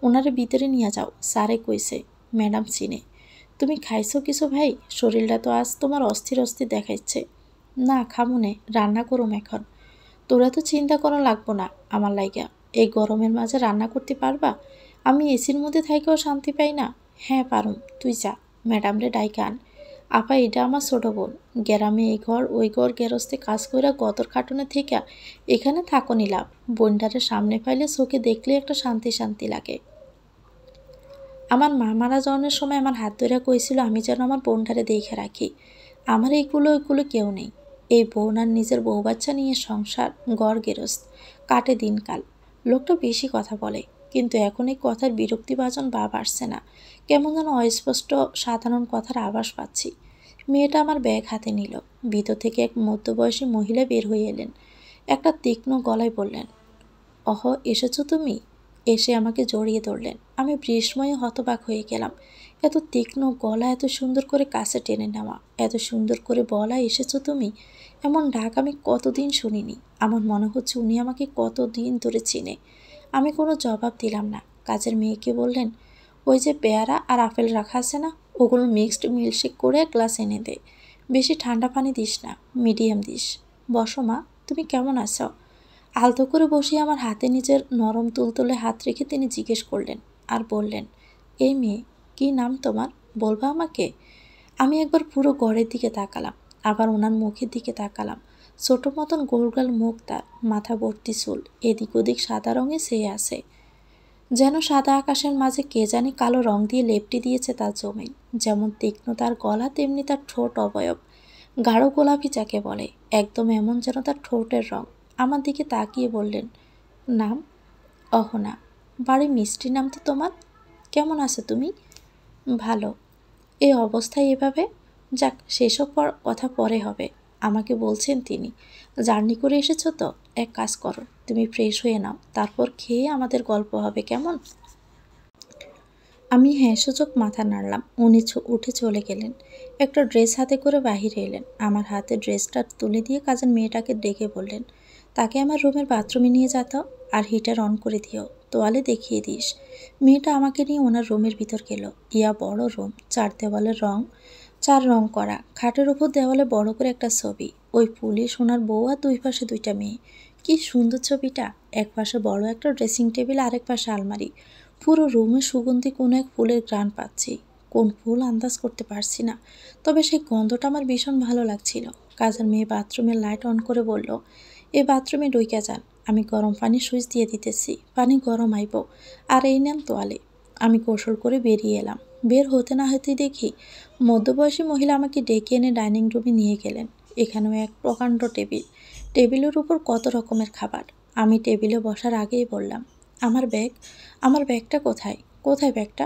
Speaker 1: ওনারে ভিতরে নিয়ে যাও, স্যারে কইছে, ম্যাডাম চিনে। তুমি খাইছো কিছু ভাই? শরীরটা তো আজ তোমার অস্থির অস্থির দেখাইছে। না খামুনে, রান্না করুম এখন। তোরা তো চিন্তা করা লাগবো না আমার লাইগা। এই গরমের মাঝে রান্না করতে পারবা? আমি এসির মধ্যে থাইকেও শান্তি পাই না। হ্যাঁ পারুম, তুই যা, ম্যাডামরে ডাইকা আন। আপা এটা আমার ছোট বোন, গ্রামে এই ঘর ওই ঘর গেরস্তে কাজ কইরা গতর খাটনে থেকে এখানে থাকো নিলাম। বোনটারে সামনে পাইলে চোখে দেখলে একটা শান্তি শান্তি লাগে। আমার মা মারা যাওয়ার সময় আমার হাত ধরে কইছিল আমি যেন আমার বোনটারে দেখে রাখি। আমার এইগুলো কেউ নেই। এই বোন আর নিজের বউ বাচ্চা নিয়ে সংসার, গড় গেরস্ত, কাটে দিনকাল। লোকটা বেশি কথা বলে, কিন্তু এখন এই কথার বিরক্তিভাজন ভাব আসছে না। কেমন যেন অস্পষ্ট সাধারণ কথার আভাস পাচ্ছি। মেয়েটা আমার ব্যাগ হাতে নিল। ভিতর থেকে এক মধ্যবয়সী মহিলা বের হয়ে এলেন। একটা তীক্ষ্ণ গলায় বললেন, অহ, এসেছো তুমি? এসে আমাকে জড়িয়ে ধরলেন। আমি বিস্ময়ে হতবাক হয়ে গেলাম। এত তীক্ষ্ণ গলা, এত সুন্দর করে কাছে টেনে নেওয়া, এত সুন্দর করে বলা, এসেছো তুমি? এমন ডাক আমি কতদিন শুনিনি। আমার মনে হচ্ছে উনি আমাকে কতদিন ধরে চিনে। আমি কোনো জবাব দিলাম না। কাজের মেয়েকে বললেন, ওই যে পেয়ারা আর আপেল রাখা আছে না, ওগুলো মিক্সড মিল্কশেক করে এক গ্লাস এনে দে। বেশি ঠান্ডা পানি দিস না, মিডিয়াম দিস। বসো মা, তুমি কেমন আছো? আলতো করে বসিয়ে আমার হাতে নিজের নরম তুলতুলে হাত রেখে তিনি জিজ্ঞেস করলেন আর বললেন, এই মেয়ে, কী নাম তোমার, বলবা আমাকে? আমি একবার পুরো ঘরের দিকে তাকালাম, আবার ওনার মুখের দিকে তাকালাম। ছোট মতন গোলগাল মুখ তার, মাথা ভর্তি চুল, এদিক ওদিক সাদা রঙে ছেয়ে আছে। যেন সাদা আকাশের মাঝে কে জানি কালো রং দিয়ে লেপটে দিয়েছে তার জমি। যেমন তীক্ষ্ণ তার গলা, তেমনি তার ঠোঁট অবয়ব, গাঢ় গোলাপি যাকে বলে, একদম এমন যেন তার ঠোঁটের রং। আমার দিকে তাকিয়ে বললেন, নাম? অহনা। বাড়ি মিষ্টি নাম তো তোমার। কেমন আছো তুমি? ভালো। এই অবস্থায় এভাবে? যাক, সেসব কথা পরে হবে। আমাকে বলছেন তিনি, জার্নি করে এসেছো তো, এক কাজ করো, তুমি ফ্রেশ হয়ে নাও, তারপর খেয়ে আমাদের গল্প হবে, কেমন? আমি হ্যাঁ সূচক মাথা নাড়লাম। উনি উঠে চলে গেলেন। একটা ড্রেস হাতে করে বাহিরে এলেন। আমার হাতে ড্রেসটা তুলে দিয়ে কাজের মেয়েটাকে ডেকে বললেন, তাকে আমার রুমের বাথরুমে নিয়ে যেত, আর হিটার অন করে দিও, তোয়ালে দেখিয়ে দিস। মেয়েটা আমাকে নিয়ে ওনার রুমের ভিতর গেল। ইয়া বড় রুম, 4 দেওয়ালের রং, 4 রং করা। খাটের উপর দেওয়ালে বড় করে একটা ছবি, ওই পুলিশ, ওনার বউ আর 2 পাশে 2টা মেয়ে। কি সুন্দর ছবিটা! এক পাশে বড় একটা ড্রেসিং টেবিল, আরেক পাশে আলমারি। পুরো রুমে সুগন্ধি কোনো এক ফুলের ঘ্রাণ পাচ্ছি। কোন ফুল আন্দাজ করতে পারছি না, তবে সেই গন্ধটা আমার ভীষণ ভালো লাগছিল। কাজের মেয়ে বাথরুমের লাইট অন করে বলল, এই বাথরুমে ডুইকা যান, আমি গরম পানি সুইচ দিয়ে দিতেছি, পানি গরম আইব, আর এই নেন তোয়ালে। আমি কৌশল করে বেরিয়ে এলাম। বের হতে না হতেই দেখি মধ্যবয়সী মহিলা আমাকে ডেকে এনে ডাইনিং রুমে নিয়ে গেলেন। এখানেও এক প্রকাণ্ড টেবিল, টেবিলের উপর কত রকমের খাবার। আমি টেবিলে বসার আগেই বললাম, আমার ব্যাগ, আমার ব্যাগটা কোথায়, কোথায় ব্যাগটা?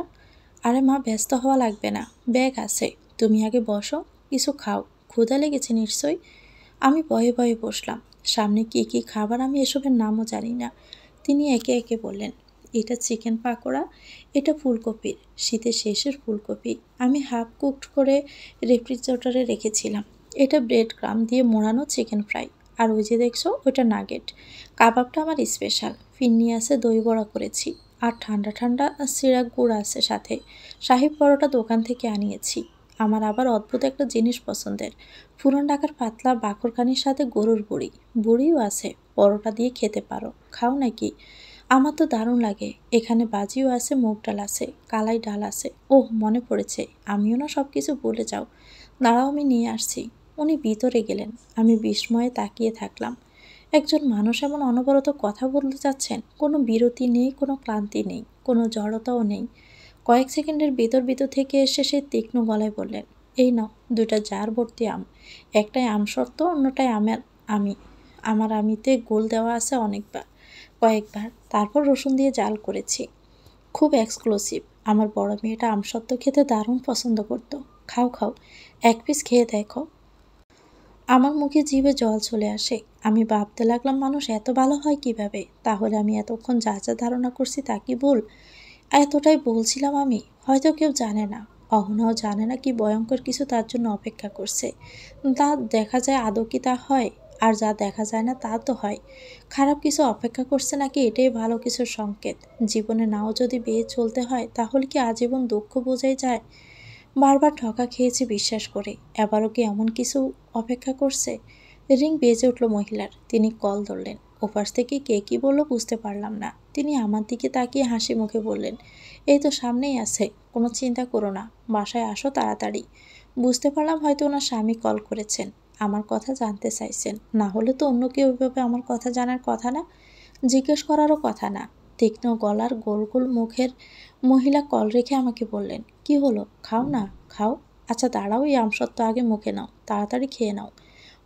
Speaker 1: আরে মা, ব্যস্ত হওয়া লাগবে না, ব্যাগ আছে, তুমি আগে বসো, কিছু খাও, ক্ষুধা লেগেছে নিশ্চয়ই। আমি ভয়ে ভয়ে বসলাম। সামনে কী কী খাবার আমি এসবের নামও জানি না। তিনি একে একে বললেন, এটা চিকেন পাকোড়া, এটা ফুলকপির, শীতের শেষের ফুলকপি, আমি হাফ কুকড করে রেফ্রিজারেটরে রেখেছিলাম। এটা ব্রেড ক্রাম দিয়ে মোড়ানো চিকেন ফ্রাই, আর ওই যে দেখছো ওইটা নাগেট, কাবাবটা আমার স্পেশাল, ফিন্নি আছে, দই বড়া করেছি, আর ঠান্ডা ঠান্ডা সিরা গুড় আছে সাথে, শাহি পরোটা দোকান থেকে আনিয়েছি। আমার আবার অদ্ভুত একটা জিনিস পছন্দের, পুরান ঢাকার পাতলা বাকরখানির সাথে গরুর বুড়ি, বুড়িও আছে, পরোটা দিয়ে খেতে পারো, খাও নাকি? আমার তো দারুণ লাগে। এখানে বাজিও আছে, মুগ ডাল আছে, কালাই ডাল আছে। ওহ, মনে পড়েছে, আমিও না সব কিছু ভুলে যাও, দাঁড়াও আমি নিয়ে আসছি। উনি ভিতরে গেলেন। আমি বিস্ময়ে তাকিয়ে থাকলাম। একজন মানুষ এমন অনবরত কথা বলতে চাচ্ছেন, কোনো বিরতি নেই, কোনো ক্লান্তি নেই, কোনো জড়তাও নেই। কয়েক সেকেন্ডের ভিতর থেকে এসে সে তীক্ষ্ণ গলায় বললেন, এই নাও দুইটা জার ভর্তি আম, একটাই আম শর্ত, অন্যটাই আমি আমার আমিতে গোল দেওয়া আছে অনেকবার, কয়েকবার, তারপর রসুন দিয়ে জাল করেছি, খুব এক্সক্লুসিভ। আমার বড় মেয়েটা আমসত্ত্ব খেতে দারুণ পছন্দ করতো। খাও খাও, এক পিস খেয়ে দেখো। আমার মুখে জিভে জল চলে আসে। আমি ভাবতে লাগলাম, মানুষ এত ভালো হয় কিভাবে? তাহলে আমি এতক্ষণ যা যা ধারণা করছি তা কি ভুল? এতটাই বলছিলাম আমি, হয়তো কেউ জানে না, অহনাও জানে না কি ভয়ঙ্কর কিছু তার জন্য অপেক্ষা করছে। তা দেখা যায় আদৌ কি তা হয়? আর যা দেখা যায় না তা তো হয়। খারাপ কিছু অপেক্ষা করছে নাকি এটাই ভালো কিছুর সংকেত। জীবনে নাও যদি বেয়ে চলতে হয় তাহলে কি আজীবন দুঃখ বোঝাই যায়? বারবার ঠকা খেয়েছি বিশ্বাস করে, এবারও কি এমন কিছু অপেক্ষা করছে? রিং বেজে উঠল মহিলার। তিনি কল ধরলেন। ওপাশ থেকে কে কি বললো বুঝতে পারলাম না। তিনি আমার দিকে তাকিয়ে হাসি মুখে বললেন, এই তো সামনেই আছে, কোনো চিন্তা করো না, বাসায় আসো তাড়াতাড়ি। বুঝতে পারলাম হয়তো ওনার স্বামী কল করেছেন, আমার কথা জানতে চাইছেন, না হলে তো অন্য কেউ ওইভাবে আমার কথা জানার কথা না, জিজ্ঞেস করারও কথা না। তীক্ষ্ণ গলার গোল গোল মুখের মহিলা কল রেখে আমাকে বললেন, কি হলো, খাও না, খাও। আচ্ছা দাঁড়াও, এই আমসত্ত্ব আগে মুখে নাও, তাড়াতাড়ি খেয়ে নাও।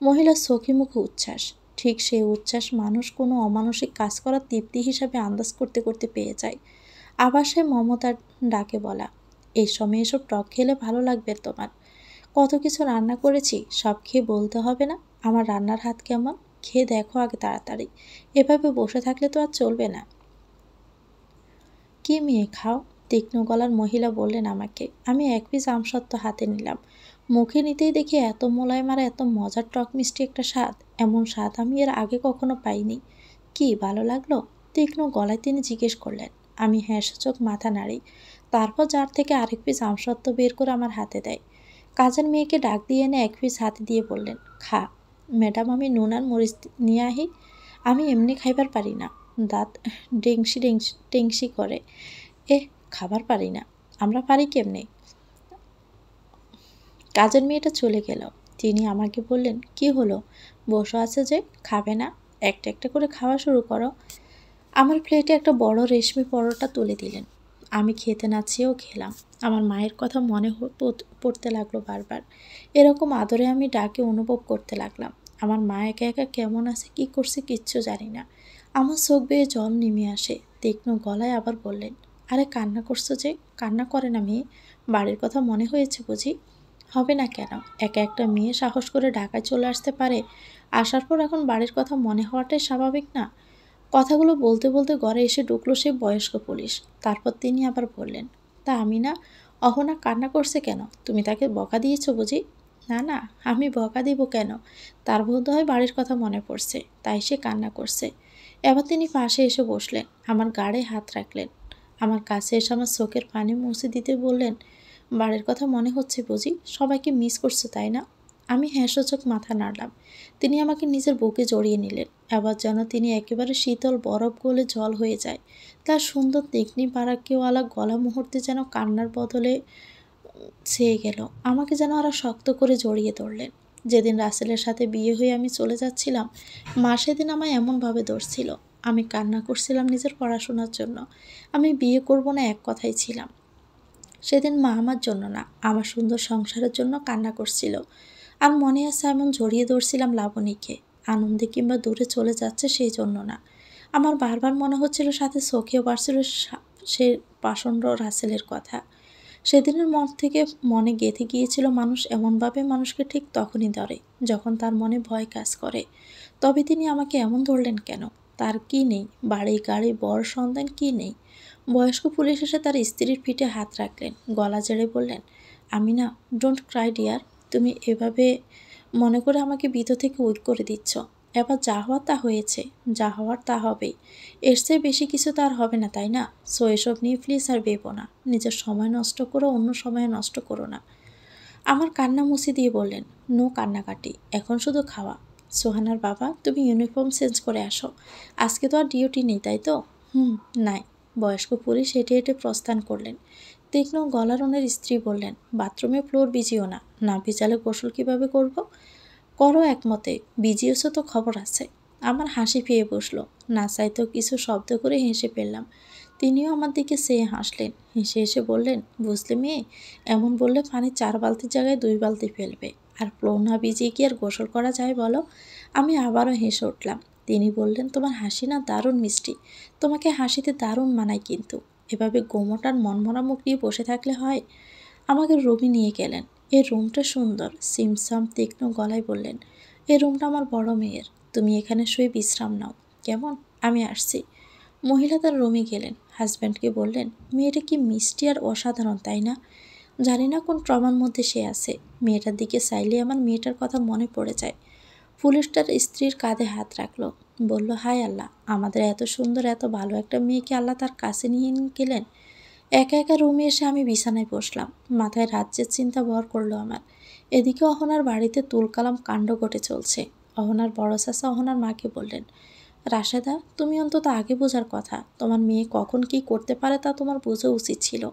Speaker 1: মহিলার চোখে মুখে উচ্ছ্বাস। ঠিক সেই উচ্ছ্বাস মানুষ কোনো অমানসিক কাজ করার তৃপ্তি হিসাবে আন্দাজ করতে করতে পেয়ে যায়। আবার সে মমতার ডাকে বলা, এই সময় এসব টক খেলে ভালো লাগবে তোমার, কত কিছু রান্না করেছি, সব খেয়ে বলতে হবে না আমার রান্নার হাত কেমন, খেয়ে দেখো আগে তাড়াতাড়ি, এভাবে বসে থাকলে তো আর চলবে না। কি মেয়ে, খাও, তীক্ষ্ণ গলার মহিলা বললেন আমাকে। আমি এক পিস আমসত্ত্ব হাতে নিলাম। মুখে নিতেই দেখি এত মোলায়েম আর এত মজার টক মিষ্টি একটা স্বাদ, এমন স্বাদ আমি এর আগে কখনো পাইনি। কি ভালো লাগলো? তীক্ষ্ণ গলায় তিনি জিজ্ঞেস করলেন। আমি হ্যাঁ সূচক মাথা নাড়ি। তারপর জার থেকে আরেক পিস আমসত্ত্ব বের করে আমার হাতে দেয়। কাজের মেয়েকে ডাক দিয়ে এনে এক পিস হাতে দিয়ে বললেন, খা। ম্যাডাম, আমি নুন আর মরিচ নিয়ে আহি, আমি এমনি খাইবার পারি না, দাঁত ডেংসি ডেংসি টেংসি করে, খাবার পারি না। আমরা পারি কেমনে? কাজের মেয়েটা চলে গেল। তিনি আমাকে বললেন, কি হলো, বসে আছে যে, খাবে না? একটা একটা করে খাওয়া শুরু করো। আমার প্লেটে একটা বড় রেশমি পরোটা তুলে দিলেন। আমি খেতে না চেয়েও খেলাম। আমার মায়ের কথা মনে পড়তে লাগলো বারবার। এরকম আদরে আমি ডাকে অনুভব করতে লাগলাম। আমার মা একা একা কেমন আছে, কি করছে কিচ্ছু জানি না। আমার চোখ বেয়ে জল নেমে আসে। তীক্ষ্ণ গলায় আবার বললেন, আরে কান্না করছো যে, কান্না করে না মেয়ে, বাড়ির কথা মনে হয়েছে বুঝি? হবে না কেন, একা একটা মেয়ে সাহস করে ঢাকায় চলে আসতে পারে, আসার পর এখন বাড়ির কথা মনে হওয়াটাই স্বাভাবিক না? কথাগুলো বলতে বলতে ঘরে এসে ঢুকলো সেই বয়স্ক পুলিশ। তারপর তিনি আবার বললেন, তা আমি না, অহনা কান্না করছে কেন, তুমি তাকে বকা দিয়েছো বুঝি? না না, আমি বকা দিব কেন, তার বোধ হয় বাড়ির কথা মনে পড়ছে, তাই সে কান্না করছে। এবার তিনি পাশে এসে বসলেন, আমার গাড়ে হাত রাখলেন, আমার কাছে এসে আমার চোখের পানি মুছে দিতে বললেন, বাড়ির কথা মনে হচ্ছে বুঝি, সবাইকে মিস করছো তাই না? আমি হ্যাঁসূচক মাথা নাড়লাম। তিনি আমাকে নিজের বুকে জড়িয়ে নিলেন। এবার যেন তিনি একেবারে শীতল বরফ গলে জল হয়ে যায়। তার সুন্দর তেকনি পারাক্কেওয়ালা গলা মুহূর্তে যেন কান্নার বদলে ছেয়ে গেল। আমাকে যেন আরো শক্ত করে জড়িয়ে ধরলেন। যেদিন রাসেলের সাথে বিয়ে হয়ে আমি চলে যাচ্ছিলাম, মা সেদিন আমায় এমনভাবে ধরছিল। আমি কান্না করছিলাম নিজের পড়াশোনার জন্য। আমি বিয়ে করব না এক কথাই ছিলাম। সেদিন মা আমার জন্য না, আমার সুন্দর সংসারের জন্য কান্না করছিল। আর মনে আছে এমন জড়িয়ে ধরছিলাম লাবণীকে, আনন্দে কিংবা দূরে চলে যাচ্ছে সেই জন্য না। আমার বারবার মনে হচ্ছিল, সাথে চোখেও পারছিল সে পাষণ্ড রাসেলের কথা। সেদিনের মন থেকে মনে গেঁথে গিয়েছিল, মানুষ এমনভাবে মানুষকে ঠিক তখনই ধরে যখন তার মনে ভয় কাজ করে। তবে তিনি আমাকে এমন ধরলেন কেন? তার কি নেই? বাড়ি গাড়ি বর সন্তান কি নেই? বয়স্ক পুলিশ এসে তার স্ত্রীর পিঠে হাত রাখলেন, গলা জেড়ে বললেন, আমি না, ডোন্ট ক্রাই ডিয়ার। তুমি এভাবে মনে করে আমাকে ভিতর থেকে উইক করে দিচ্ছ। এবার যা হওয়ার তা হয়েছে, যা হওয়ার তা হবেই। এর চেয়ে বেশি কিছু তো আর হবে না, তাই না? সো এসব নিয়ে প্লিজ আর ভেবো না। নিজের সময় নষ্ট করো, অন্য সময় নষ্ট করো না। আমার কান্না মুছে দিয়ে বললেন, নো কান্নাকাটি, এখন শুধু খাওয়া। সোহানার বাবা, তুমি ইউনিফর্ম চেঞ্জ করে আসো। আজকে তো আর ডিউটি নেই, তাই তো? নাই। বয়স্ক পুলিশ হেঁটে হেঁটে প্রস্থান করলেন। তীক্ষ্ণ গলার ওনার স্ত্রী বললেন, বাথরুমে ফ্লোর ভিজিও না। না ভিজালে গোসল কীভাবে করব? করো একমতে, ভিজিয়েছো তো খবর আছে। আমার হাসি পেয়ে বসলো। না চাইতেও কিছু শব্দ করে হেসে ফেললাম। তিনিও আমার দিকে চেয়ে হাসলেন। হেসে হেসে বললেন, বুঝলে মেয়ে, এমন বললে পানি 4 বালতির জায়গায় 2 বালতি ফেলবে। আর ফ্লোর না ভিজিয়ে কি আর গোসল করা যায় বলো? আমি আবারও হেসে উঠলাম। তিনি বললেন, তোমার হাসি না দারুণ মিষ্টি। তোমাকে হাসিতে দারুণ মানায়, কিন্তু এভাবে গোমট আর মনমরা মুখ নিয়ে বসে থাকলে হয়? আমাকে রুমে নিয়ে গেলেন। এই রুমটা সুন্দর। সিমসাম তীক্ষ্ণ গলায় বললেন, এই রুমটা আমার বড় মেয়ের। তুমি এখানে শুয়ে বিশ্রাম নাও, কেমন? আমি আসছি। মহিলা তার রুমে গেলেন। হাজব্যান্ডকে বললেন, মেয়েটা কি মিষ্টি আর অসাধারণ, তাই না? জানি না কোন ট্রমার মধ্যে সে আছে। মেয়েটার দিকে চাইলে আমার মেয়েটার কথা মনে পড়ে যায়। পুলিশ তার স্ত্রীর কাঁধে হাত রাখলো, বলল, হায় আল্লাহ, আমাদের এত সুন্দর এত ভালো একটা মেয়েকে আল্লাহ তার কাছে নিয়ে গেলেন। একা একা রুমে এসে আমি বিছানায় বসলাম। মাথায় রাজ্যের চিন্তা ভর করলো আমার। এদিকে অহনার বাড়িতে তুলকালাম কাণ্ড ঘটে চলছে। অহনার বড় চাচা অহনার মাকে বললেন, রাশেদা, তুমি অন্তত আগে বোঝার কথা। তোমার মেয়ে কখন কি করতে পারে তা তোমার বোঝা উচিত ছিল।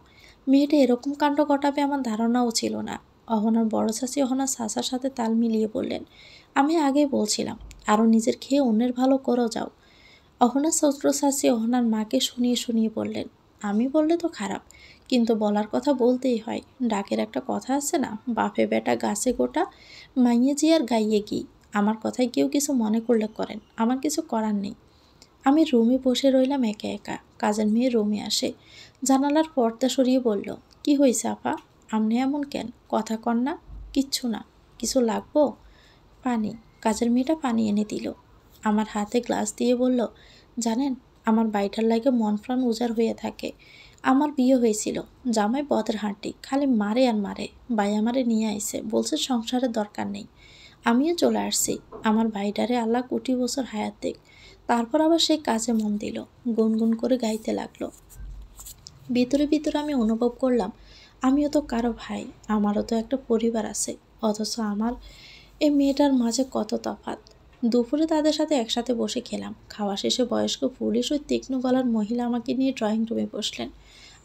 Speaker 1: মেয়েটা এরকম কাণ্ড ঘটাবে আমার ধারণাও ছিল না। অহনার বড় চাচি অহনার চাচার সাথে তাল মিলিয়ে বললেন, আমি আগেই বলছিলাম, আরও নিজের খেয়ে অন্যের ভালো করো যাও। অহনার ছোট চাচি অহনার মাকে শুনিয়ে শুনিয়ে বললেন, আমি বললে তো খারাপ, কিন্তু বলার কথা বলতেই হয়। ডাকের একটা কথা আছে না, বাপে বেটা গাছে গোটা, মাইয়ে জি আর গাইয়ে গি। আমার কথায় কেউ কিছু মনে করলে করেন, আমার কিছু করার নেই। আমি রুমে বসে রইলাম একা একা। কাজের মেয়ে রুমে আসে, জানালার পর্দা সরিয়ে বলল, কি হয়েছে আপা? আপনি এমন কেন? কথা কন না? কিচ্ছু না। কিছু লাগবো? পানি। কাজের মেয়েটা পানি এনে দিল। আমার হাতে গ্লাস দিয়ে বলল, জানেন, আমার বাইটার লাগে মন প্রাণ উজাড় হয়ে থাকে। আমার বিয়ে হয়েছিল, জামাই বদের হাঁটি, খালি মারে আর মারে। ভাই আমারে নিয়ে আইছে, বলছে সংসারের দরকার নেই। আমিও চলে আসছি। আমার ভাইটারে আল্লাহ কোটি বছর হায়াত দিক। তারপর আবার সেই কাজে মন দিল, গুনগুন করে গাইতে লাগলো। ভিতরে ভিতরে আমি অনুভব করলাম, আমিও তো কারো ভাই, আমারও তো একটা পরিবার আছে। অথচ আমার এই মেয়েটার মাঝে কত তফাৎ। দুপুরে তাদের সাথে একসাথে বসে খেলাম। খাওয়া শেষে বয়স্ক পুলিশ ওই তীক্ষ্ণ গলার মহিলা আমাকে নিয়ে ড্রয়িং রুমে বসলেন।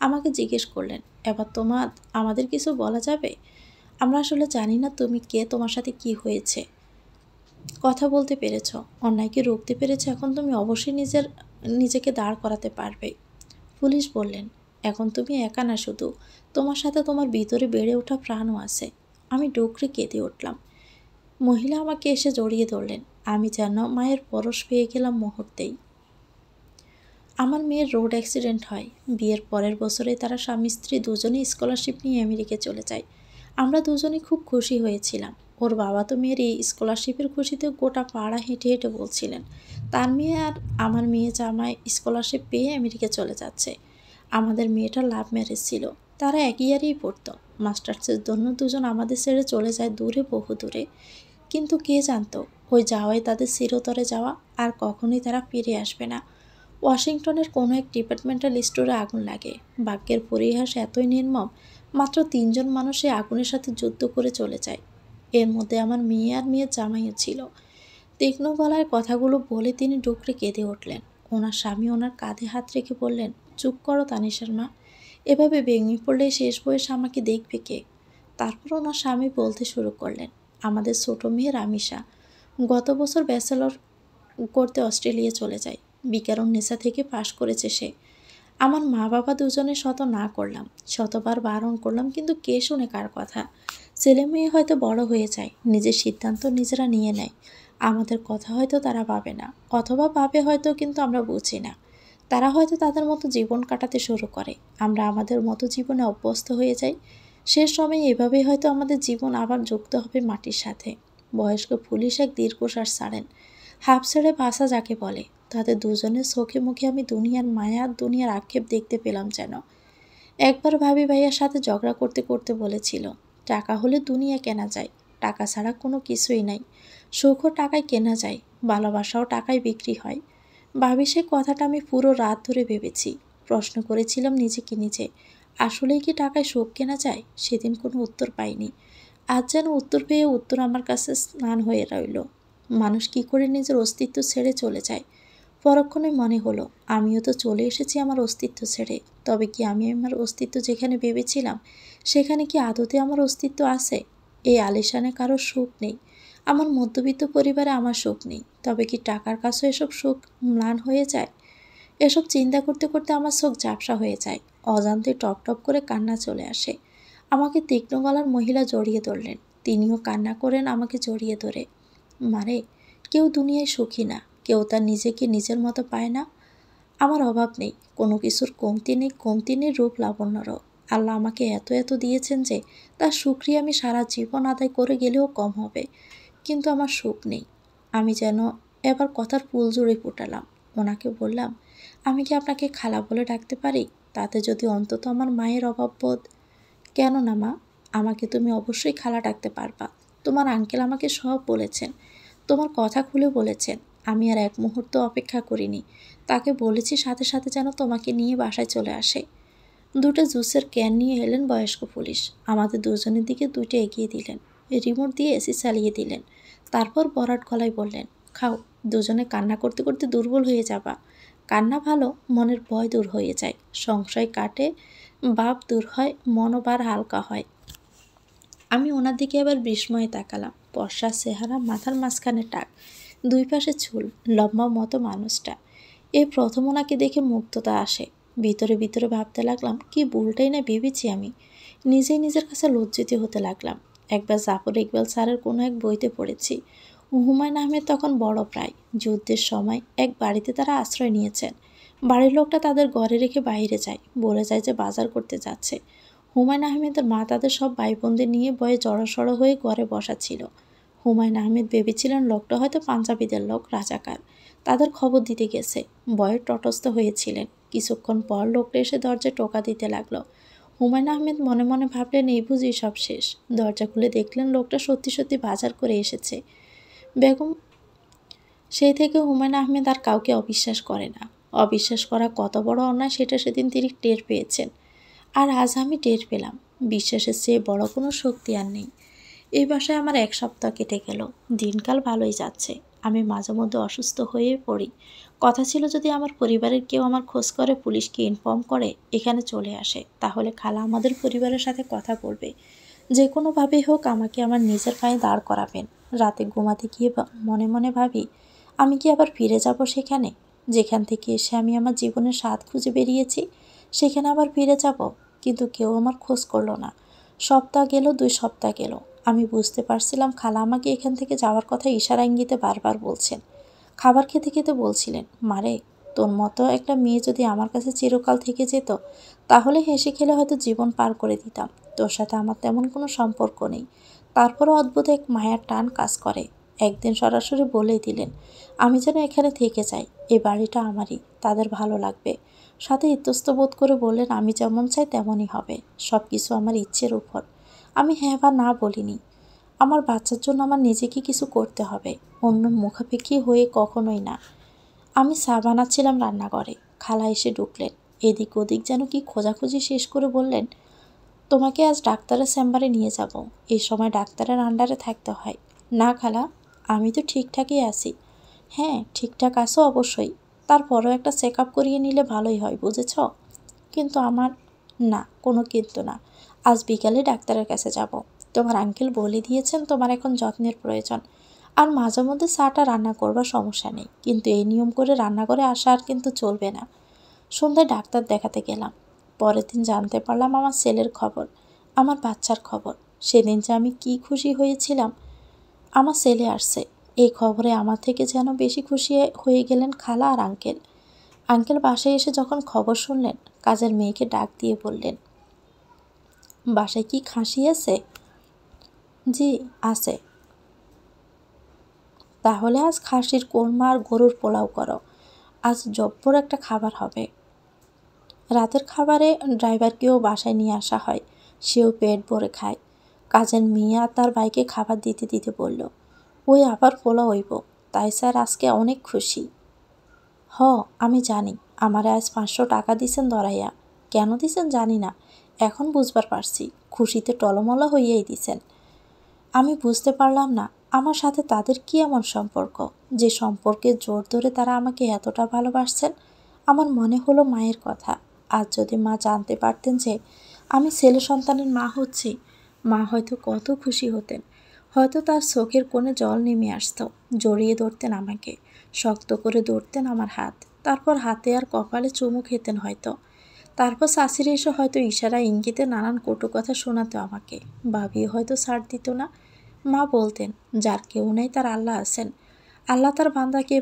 Speaker 1: আমাকে জিজ্ঞেস করলেন, এবার আমাদের কিছু বলা যাবে? আমরা আসলে জানি না তুমি কে, তোমার সাথে কি হয়েছে। কথা বলতে পেরেছ, অন্যায়কে রুখতে পেরেছ, এখন তুমি অবশ্যই নিজেকে দাঁড় করাতে পারবে। পুলিশ বললেন, এখন তুমি একা না, শুধু তোমার সাথে তোমার ভিতরে বেড়ে ওঠা প্রাণও আছে। আমি ডুকরে কেঁদে উঠলাম। মহিলা আমাকে এসে জড়িয়ে ধরলেন। আমি যেন মায়ের পরশ পেয়ে গেলাম মুহূর্তেই। আমার মেয়ের রোড অ্যাক্সিডেন্ট হয়। বিয়ের পরের বছরে তারা স্বামী স্ত্রী দুজনেই স্কলারশিপ নিয়ে আমেরিকা চলে যায়। আমরা দুজনেই খুব খুশি হয়েছিলাম। ওর বাবা তো মেয়ের এই স্কলারশিপের খুশিতে গোটা পাড়া হেঁটে হেঁটে বলছিলেন, তার মেয়ে আর আমার মেয়ে জামাই স্কলারশিপ পেয়ে আমেরিকা চলে যাচ্ছে। আমাদের মেয়েটা লাভ ম্যারেজ ছিল। তারা এক ইয়ারেই পড়তো। মাস্টার্সের জন্য দুজন আমাদের ছেড়ে চলে যায় দূরে, বহু দূরে। কিন্তু কে জানতো, ওই যাওয়াই তাদের চিরতরে যাওয়া, আর কখনোই তারা ফিরে আসবে না। ওয়াশিংটনের কোনো এক ডিপার্টমেন্টাল স্টোরে আগুন লাগে। ভাগ্যের পরিহাস এতই নির্মম, মাত্র 3 জন মানুষ এই আগুনের সাথে যুদ্ধ করে চলে যায়। এর মধ্যে আমার মেয়ে আর মেয়ের জামাইও ছিল। তীক্ষ্ণ গলায় কথাগুলো বলে তিনি ডুকরে কেঁদে উঠলেন। ওনার স্বামী ওনার কাঁধে হাত রেখে বললেন, চুপ করো তানিশার মা, এভাবে ভেঙে পড়লে শেষ বয়সে আমাকে দেখবে কে? তারপর ওনার স্বামী বলতে শুরু করলেন, আমাদের ছোট মেয়ে রামিসা গত বছর ব্যাচেলর করতে অস্ট্রেলিয়া চলে যায়। বিকারুন্নেসা থেকে পাশ করেছে সে। আমার মা বাবা দুজনে শত না করলাম, শতবার বারণ করলাম, কিন্তু কে শুনে কার কথা। ছেলে মেয়ে হয়তো বড় হয়ে যায়, নিজের সিদ্ধান্ত নিজেরা নিয়ে নেয়। আমাদের কথা হয়তো তারা পাবে না, অথবা পাবে হয়তো, কিন্তু আমরা বুঝি না। তারা হয়তো তাদের মতো জীবন কাটাতে শুরু করে, আমরা আমাদের মতো জীবনে অভ্যস্ত হয়ে যাই। শেষ সময় এভাবেই হয়তো আমাদের জীবন আবার যুক্ত হবে মাটির সাথে। বয়স্ক পুলিশ এক দীর্ঘশ্বাস ছাড়েন। হাঁপ ছেড়ে বাসা যাকে বলে। তাদের দুজনের চোখে মুখে আমি দুনিয়ার মায়া, দুনিয়ার আক্ষেপ দেখতে পেলাম যেন। একবার ভাবি ভাইয়ার সাথে ঝগড়া করতে করতে বলেছিল, টাকা হলে দুনিয়া কেনা যায়, টাকা ছাড়া কোনো কিছুই নাই। সুখও টাকায় কেনা যায়, ভালোবাসাও টাকায় বিক্রি হয়। ভাবি সে কথাটা আমি পুরো রাত ধরে ভেবেছি। প্রশ্ন করেছিলাম নিজেকে নিজে, আসলেই কি টাকায় সুখ কেনা যায়? সেদিন কোনো উত্তর পাইনি। আজ যেন উত্তর পেয়ে উত্তর আমার কাছে স্নান হয়ে রইল। মানুষ কি করে নিজের অস্তিত্ব ছেড়ে চলে যায়? পরক্ষণে মনে হলো, আমিও তো চলে এসেছি আমার অস্তিত্ব ছেড়ে। তবে কি আমি আমার অস্তিত্ব যেখানে ভেবেছিলাম, সেখানে কি আদতে আমার অস্তিত্ব আছে? এই আলিশানে কারো সুখ নেই, আমার মধ্যবিত্ত পরিবারে আমার সুখ নেই। তবে কি টাকার কাছে এসব সুখ ম্লান হয়ে যায়? এসব চিন্তা করতে করতে আমার চোখ ঝাপসা হয়ে যায়। অজান্তে টপ টপ করে কান্না চলে আসে। আমাকে তীক্ষ্ণ গলার মহিলা জড়িয়ে ধরলেন। তিনিও কান্না করেন আমাকে জড়িয়ে ধরে। মারে, কেউ দুনিয়ায় সুখী না, কেউ তার নিজেকে নিজের মতো পায় না। আমার অভাব নেই, কোনো কিছুর কমতি নেই রূপ লাবণ্যরও। আল্লাহ আমাকে এত এত দিয়েছেন যে তার শুকরিয়া আমি সারা জীবন আদায় করে গেলেও কম হবে। কিন্তু আমার সুখ নেই। আমি যেন এবার কথার ফুল জুড়ে ফুটালাম। ওনাকে বললাম, আমি কি আপনাকে খালা বলে ডাকতে পারি? তাতে যদি অন্তত আমার মায়ের অভাব বোধ। কেন না মা, আমাকে তুমি অবশ্যই খালা ডাকতে পারবা। তোমার আঙ্কেল আমাকে সব বলেছেন, তোমার কথা খুলে বলেছেন। আমি আর এক মুহূর্ত অপেক্ষা করিনি, তাকে বলেছি সাথে সাথে যেন তোমাকে নিয়ে বাসায় চলে আসে। দুটো জুসের ক্যান নিয়ে এলেন বয়স্ক পুলিশ। আমাদের দুজনের দিকে দুইটা এগিয়ে দিলেন, রিমোট দিয়ে এসি চালিয়ে দিলেন। তারপর বরাট গলায় বললেন, খাও, দুজনে কান্না করতে করতে দুর্বল হয়ে যাবা। কান্না ভালো, মনের ভয় দূর হয়ে যায়, সংশয় কাটে, ভাব দূর হয়, মনোবার হালকা হয়। আমি ওনার দিকে এবার বিস্ময়ে তাকালাম। পর্ষা চেহারা, মাথার মাঝখানে টাক, দুই পাশে চুল, লম্বা মতো মানুষটা। এই প্রথম ওনাকে দেখে মুগ্ধতা আসে। ভিতরে ভিতরে ভাবতে লাগলাম, কি ভুলটাই না ভেবেছি আমি। নিজেই নিজের কাছে লজ্জিত হতে লাগলাম। একবার জাফর ইকবাল স্যারের কোনো এক বইতে পড়েছি, হুমায়ুন আহমেদ তখন বড় প্রায়। যুদ্ধের সময় এক বাড়িতে তারা আশ্রয় নিয়েছেন। বাড়ির লোকটা তাদের ঘরে রেখে বাইরে যায়, বলে যায় যে বাজার করতে যাচ্ছে। হুমায়ুন আহমেদের মা তাদের সব ভাই বোনদের নিয়ে বয়ে জড়সড় হয়ে ঘরে বসা ছিল। হুমায়ুন আহমেদ ভেবেছিলেন লোকটা হয়তো পাঞ্জাবিদের লোক, রাজাকার, তাদের খবর দিতে গেছে। ভয়ে তটস্থ হয়েছিলেন। কিছুক্ষণ পর লোকটা এসে দরজায় টোকা দিতে লাগলো। হুমায়ুন আহমেদ মনে মনে ভাবলেন, এই বুঝি সব শেষ। দরজা খুলে দেখলেন লোকটা সত্যি সত্যি বাজার করে এসেছে। বেগম সেই থেকে হুমায়ুন আহমেদ আর কাউকে অবিশ্বাস করে না। অবিশ্বাস করা কত বড় অন্যায় সেটা সেদিন তিনি টের পেয়েছেন। আর আজ আমি টের পেলাম, বিশ্বাসের চেয়ে বড় কোনো শক্তি আর নেই। এই বাসায় আমার এক সপ্তাহ কেটে গেল। দিনকাল ভালোই যাচ্ছে। আমি মাঝে মধ্যে অসুস্থ হয়ে পড়ি। কথা ছিল যদি আমার পরিবারের কেউ আমার খোঁজ করে পুলিশকে ইনফর্ম করে এখানে চলে আসে, তাহলে খালা আমাদের পরিবারের সাথে কথা বলবে। যে কোনোভাবেই হোক আমাকে আমার নিজের পায়ে দাঁড় করাবেন। রাতে ঘুমাতে গিয়ে মনে মনে ভাবি, আমি কি আবার ফিরে যাব সেখানে, যেখান থেকে এসে আমি আমার জীবনের স্বাদ খুঁজে বেরিয়েছি? সেখানে আবার ফিরে যাব? কিন্তু কেউ আমার খোঁজ করলো না। সপ্তাহ গেল, 2 সপ্তাহ গেল। আমি বুঝতে পারছিলাম খালা আমাকে এখান থেকে যাওয়ার কথা ইশারা ইঙ্গিতে বারবার বলছেন। খাবার খেতে খেতে বলছিলেন, মারে, তোর মতো একটা মেয়ে যদি আমার কাছে চিরকাল থেকে যেত, তাহলে হেসে খেলে হয়তো জীবন পার করে দিতাম। তোর সাথে আমার তেমন কোনো সম্পর্ক নেই, তারপরও অদ্ভুত এক মায়ার টান কাজ করে। একদিন সরাসরি বলেই দিলেন, আমি যেন এখানে থেকে যাই, এই বাড়িটা আমারই, তাদের ভালো লাগবে। সাথে ইতস্তত বোধ করে বললেন, আমি যেমন চাই তেমনই হবে, সব কিছু আমার ইচ্ছের উপর। আমি হ্যাঁ বা না বলিনি। আমার বাচ্চার জন্য আমার নিজেকে কিছু করতে হবে, অন্য মুখাপেক্ষী হয়ে কখনোই না। আমি চা বানাচ্ছিলাম রান্নাঘরে, খালা এসে ঢুকলেন। এদিক ওদিক যেন কি খোঁজাখুঁজি শেষ করে বললেন, তোমাকে আজ ডাক্তারের চেম্বারে নিয়ে যাব, এই সময় ডাক্তারের আন্ডারে থাকতে হয়। না খালা, আমি তো ঠিকঠাকই আছি। হ্যাঁ, ঠিকঠাক আছো অবশ্যই, তারপরও একটা চেক আপ করিয়ে নিলে ভালোই হয়, বুঝেছ? কিন্তু আমার, না, কোনো কিন্তু না, আজ বিকালে ডাক্তারের কাছে যাব। তোমার আঙ্কেল বলে দিয়েছেন তোমার এখন যত্নের প্রয়োজন, আর মাঝে মধ্যে চাটা রান্না করবার সমস্যা নেই, কিন্তু এই নিয়ম করে রান্না করে আসা আর কিন্তু চলবে না। সন্ধ্যায় ডাক্তার দেখাতে গেলাম। পরের দিন জানতে পারলাম আমার ছেলের খবর, আমার বাচ্চার খবর। সেদিন যে আমি কি খুশি হয়েছিলাম, আমার ছেলে আসছে এই খবরে আমার থেকে যেন বেশি খুশি হয়ে গেলেন খালা আর আঙ্কেল। আঙ্কেল বাসায় এসে যখন খবর শুনলেন, কাজের মেয়েকে ডাক দিয়ে বললেন, বাসায় কি খাসি আছে? জি আছে। তাহলে আজ খাসির কোরমা আর গরুর পোলাও করো, আজ জব্বর একটা খাবার হবে। রাতের খাবারে ড্রাইভারকেও বাসায় নিয়ে আসা হয়, সেও পেট ভরে খায়। কাজের মেয়ে আর তার ভাইকে খাবার দিতে দিতে বলল, ওই আবার পোলাও হইব, তাই স্যার আজকে অনেক খুশি। হ, আমি জানি, আমারে আজ 500 টাকা দিছেন ধরাইয়া। কেন দিছেন জানি না, এখন বুঝবার পারছি, খুশিতে টলমলা হইয়াই দিছেন। আমি বুঝতে পারলাম না আমার সাথে তাদের কি এমন সম্পর্ক, যে সম্পর্কে জোর ধরে তারা আমাকে এতটা ভালোবাসছেন। আমার মনে হলো মায়ের কথা। আজ যদি মা জানতে পারতেন যে আমি ছেলে সন্তানের মা হচ্ছি, মা হয়তো কত খুশি হতেন। হয়তো তার চোখের কোণে জল নেমে আসতো, জড়িয়ে ধরতেন আমাকে, শক্ত করে ধরতেন আমার হাত, তারপর হাতে আর কপালে চুমু খেতেন হয়তো। তারপর শাশুড়ি এসে হয়তো ইশারা ইঙ্গিতে নানান কটু কথা শোনাতো আমাকে, ভাবিয়ে হয়তো ছাড় দিত না। মা বলতেন, যার কেউ নেই তার আল্লাহ আছেন, আল্লাহ তার বান্দাকে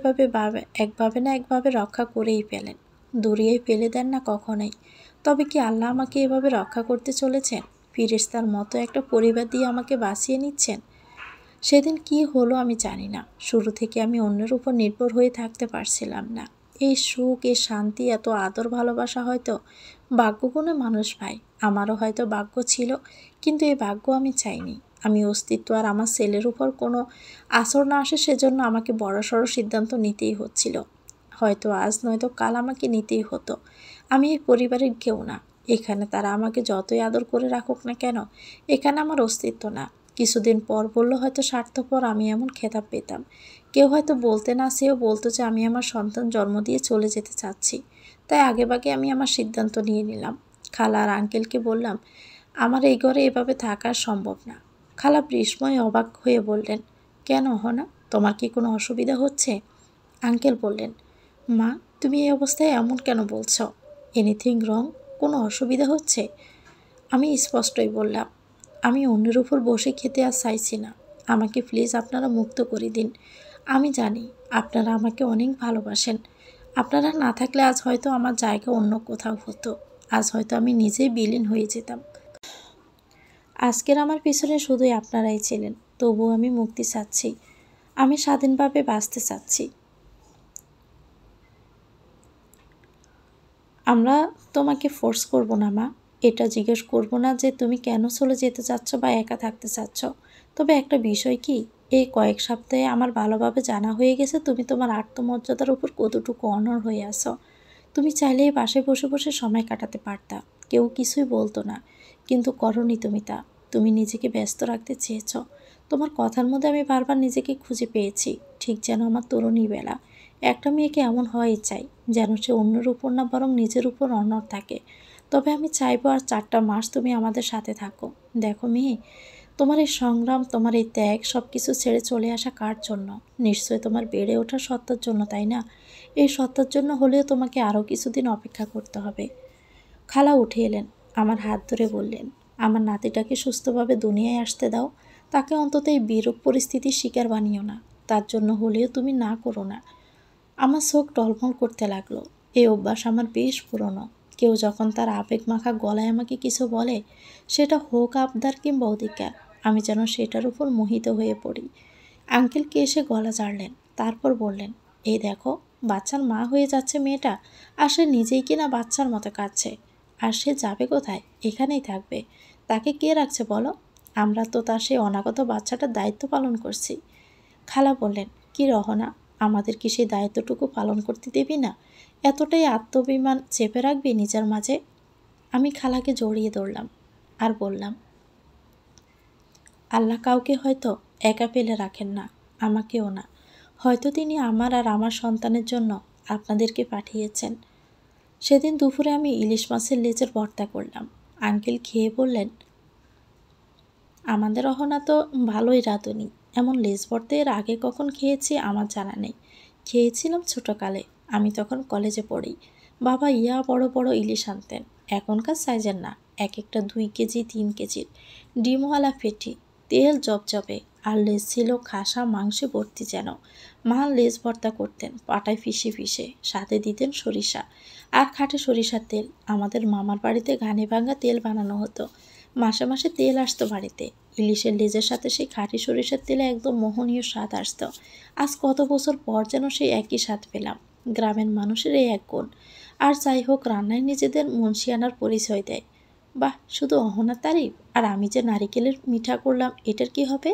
Speaker 1: একভাবে না একভাবে রক্ষা করেই ফেলেন, দূরিয়েই ফেলে দেন না কখনোই। তবে কি আল্লাহ আমাকে এভাবে রক্ষা করতে চলেছেন? ফিরিস্তার মতো একটা পরিবার দিয়ে আমাকে বাঁচিয়ে নিচ্ছেন। সেদিন কি হলো আমি জানি না। শুরু থেকে আমি অন্যের উপর নির্ভর হয়ে থাকতে পারছিলাম না। এই সুখ, এই শান্তি, এত আদর ভালোবাসা হয়তো ভাগ্যগুণে মানুষ পায়। আমারও হয়তো ভাগ্য ছিল, কিন্তু এই ভাগ্য আমি চাইনি। আমি অস্তিত্ব আর আমার ছেলের উপর কোনো আসর না আসে সেজন্য আমাকে বড়সড় সিদ্ধান্ত নিতেই হচ্ছিল। হয়তো আজ নয়তো কাল আমাকে নিতেই হতো। আমি এই পরিবারের কেউ না। এখানে তারা আমাকে যতই আদর করে রাখুক না কেন, এখানে আমার অস্তিত্ব না। কিছুদিন পর বললো হয়তো স্বার্থপর, আমি এমন খেতাব পেতাম। কেউ হয়তো বলতে না সেও বলতো যে আমি আমার সন্তান জন্ম দিয়ে চলে যেতে চাচ্ছি। তাই আগেভাগে আমি আমার সিদ্ধান্ত নিয়ে নিলাম। খালা আর আঙ্কেলকে বললাম, আমার এই ঘরে এভাবে থাকা সম্ভব না। খালা বিস্ময়ে অবাক হয়ে বললেন, কেন হনা, তোমার কি কোনো অসুবিধা হচ্ছে? আঙ্কেল বললেন, মা তুমি এই অবস্থায় এমন কেন বলছো? Anything wrong? কোনো অসুবিধা হচ্ছে? আমি স্পষ্টই বললাম, আমি অন্যের উপর বসে খেতে আর চাইছি না। আমাকে প্লিজ আপনারা মুক্ত করে দিন। আমি জানি আপনারা আমাকে অনেক ভালোবাসেন। আপনারা না থাকলে আজ হয়তো আমার জায়গা অন্য কোথাও হতো। আজ হয়তো আমি নিজেই বিলীন হয়ে যেতাম। আজকের আমার পিছনে শুধুই আপনারাই ছিলেন। তবুও আমি মুক্তি চাচ্ছি। আমি স্বাধীনভাবে বাঁচতে চাচ্ছি। আমরা তোমাকে ফোর্স করব না মা। এটা জিজ্ঞেস করব না যে তুমি কেন চলে যেতে চাচ্ছ বা একা থাকতে চাচ্ছ। তবে একটা বিষয় কি, এই কয়েক সপ্তাহে আমার ভালোভাবে জানা হয়ে গেছে তুমি তোমার আত্মমর্যাদার উপর কতটুকু অনড় হয়ে আছো। তুমি চাইলেই বাসায় বসে বসে সময় কাটাতে পারতা, কেউ কিছুই বলতো না, কিন্তু করনি তুমি তা। তুমি নিজেকে ব্যস্ত রাখতে চেয়েছ। তোমার কথার মধ্যে আমি বারবার নিজেকে খুঁজে পেয়েছি, ঠিক যেন আমার তরুণী বেলা। একটা মেয়েকে এমন হওয়াই চাই, যেন সে অন্যের উপর না বরং নিজের উপর অনড় থাকে। তবে আমি চাইবো আর 4টা মাস তুমি আমাদের সাথে থাকো। দেখো মেয়ে, তোমার এই সংগ্রাম, তোমার এই ত্যাগ, সব কিছু ছেড়ে চলে আসা কার জন্য? নিশ্চয়ই তোমার বেড়ে ওঠা সত্তার জন্য, তাই না? এই সত্তার জন্য হলেও তোমাকে আরও কিছুদিন অপেক্ষা করতে হবে। খালা উঠে এলেন, আমার হাত ধরে বললেন, আমার নাতিটাকে সুস্থভাবে দুনিয়ায় আসতে দাও। তাকে অন্তত এই বিরূপ পরিস্থিতির শিকার বানিও না। তার জন্য হলেও তুমি না করো না। আমার চোখ টলমল করতে লাগলো। এই অভ্যাস আমার বেশ পুরনো। কেউ যখন তার আবেগ মাখা গলায় আমাকে কিছু বলে, সেটা হোক আবদার কিংবা অধিকার, আমি যেন সেটার উপর মোহিত হয়ে পড়ি। আঙ্কেলকে এসে গলা ঝাড়লেন, তারপর বললেন, এই দেখো, বাচ্চার মা হয়ে যাচ্ছে মেয়েটা, আর সে নিজেই কিনা বাচ্চার মতো কাঁদছে। আর সে যাবে কোথায়? এখানেই থাকবে। তাকে কে রাখছে বলো? আমরা তো তার সেই অনাগত বাচ্চাটার দায়িত্ব পালন করছি। খালা বললেন, কি রহনা, আমাদের কি সেই দায়িত্বটুকু পালন করতে দিবি না? এতটাই আত্মবিমান চেপে রাখবি নিজের মাঝে? আমি খালাকে জড়িয়ে ধরলাম আর বললাম, আল্লাহ কাউকে হয়তো একা ফেলে রাখেন না, আমাকেও না। হয়তো তিনি আমার আর আমার সন্তানের জন্য আপনাদেরকে পাঠিয়েছেন। সেদিন দুপুরে আমি ইলিশ মাছের লেজের ভর্তা করলাম। আঙ্কেল খেয়ে বললেন, আমাদের অহনা তো ভালোই রাঁধুনি, এমন লেজ ভর্তা এর আগে কখন খেয়েছি আমার জানা নেই। খেয়েছিলাম ছোটকালে, আমি তখন কলেজে পড়ি। বাবা ইয়া বড় বড় ইলিশ আনতেন, এখনকার সাইজের না, এক একটা 2 কেজি 3 কেজির, ডিমওয়ালা পেটি, তেল জবজবে, আর লেজ ছিল খাসা মাংসে ভর্তি যেন। মা লেজ ভর্তা করতেন পাটায় ফিসে ফিসে, সাথে দিতেন সরিষা আর খাঁটি সরিষার তেল। আমাদের মামার বাড়িতে ঘানি ভাঙা তেল বানানো হতো, মাসে মাসে তেল আসতো বাড়িতে। ইলিশের লেজের সাথে সেই খাঁটি সরিষার তেলে একদম মোহনীয় স্বাদ আসতো। আজ কত বছর পর যেন সেই একই স্বাদ পেলাম। গ্রামের মানুষের এই এক গুণ। আর যাই হোক, রান্নায় নিজেদের মুন্সিয়ানার পরিচয় দেয়। বাহ, শুধু অহনার তারিফ, আর আমি যে নারিকেলের মিঠা করলাম এটার কি হবে?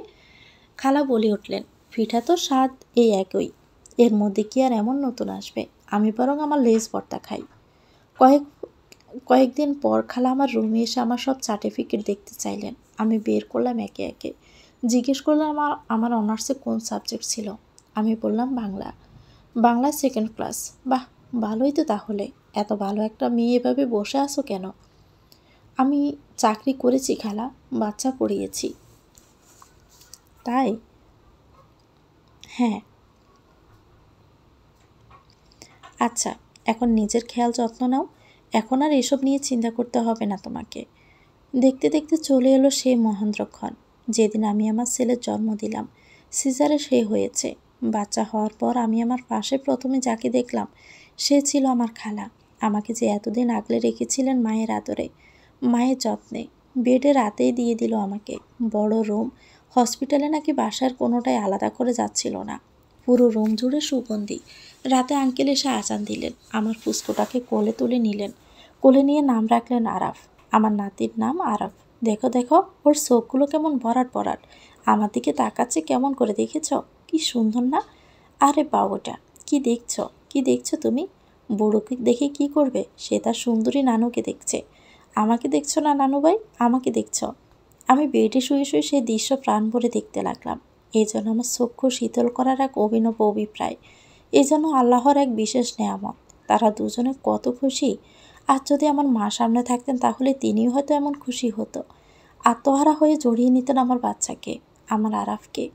Speaker 1: খালা বলে উঠলেন, পিঠা তো স্বাদ এই একই, এর মধ্যে কি আর এমন নতুন আসবে? আমি বরং আমার লেজ ভর্তা খাই। কয়েক কয়েকদিন পর খালা আমার রুমে এসে আমার সব সার্টিফিকেট দেখতে চাইলেন। আমি বের করলাম একে একে। জিজ্ঞেস করলাম আমার আমার অনার্সে কোন সাবজেক্ট ছিল। আমি বললাম বাংলা। বাংলায় 2nd ক্লাস। বাহ, ভালোই তো তাহলে। এত ভালো একটা মেয়ে এভাবে বসে আছো কেন? আমি চাকরি করেছি খালা, বাচ্চা পড়িয়েছি। তাই? হ্যাঁ। আচ্ছা, এখন নিজের খেয়াল যত্ন নাও। এখন আর এসব নিয়ে চিন্তা করতে হবে না তোমাকে। দেখতে দেখতে চলে এলো সেই মহেন্দ্রক্ষণ, যেদিন আমি আমার ছেলের জন্ম দিলাম। সিজারে সে হয়েছে। বাচ্চা হওয়ার পর আমি আমার পাশে প্রথমে যাকে দেখলাম সে ছিল আমার খালা। আমাকে যে এতদিন আগলে রেখেছিলেন মায়ের আদরে, মায়ের যত্নে। বেডে রাতেই দিয়ে দিল আমাকে। বড় রুম, হসপিটালে নাকি বাসার কোনোটাই আলাদা করে যাচ্ছিল না। পুরো রুম জুড়ে সুগন্ধি। রাতে আঙ্কেল এসে আজান দিলেন, আমার পুস্কুটাকে কোলে তুলে নিলেন। কোলে নিয়ে নাম রাখলেন আরাফ। আমার নাতির নাম আরাফ। দেখো দেখো, ওর চোখগুলো কেমন ভরাট ভরাট, আমার দিকে তাকাচ্ছে কেমন করে, দেখেছ? কি সুন্দর না? আরে বাবুটা, কি দেখছো? কি দেখছো তুমি? বুড়োকে দেখে কি করবে? সে তার সুন্দরী নানুকে দেখছে। আমাকে দেখছো না নানু ভাই? আমাকে দেখছো? আমি বেডে শুয়ে শুয়ে সেই দৃশ্য প্রাণ ভরে দেখতে লাগলাম। এই জন্য আমার চক্ষু শীতল করার এক অভিনব অভিপ্রায়। এই জন্য আল্লাহর এক বিশেষ নেয়ামত। তারা দুজনে কত খুশি। আর যদি আমার মা সামনে থাকতেন তাহলে তিনিও হয়তো এমন খুশি হতো। আত্মহারা হয়ে জড়িয়ে নিতেন আমার বাচ্চাকে, আমার আরাফকে।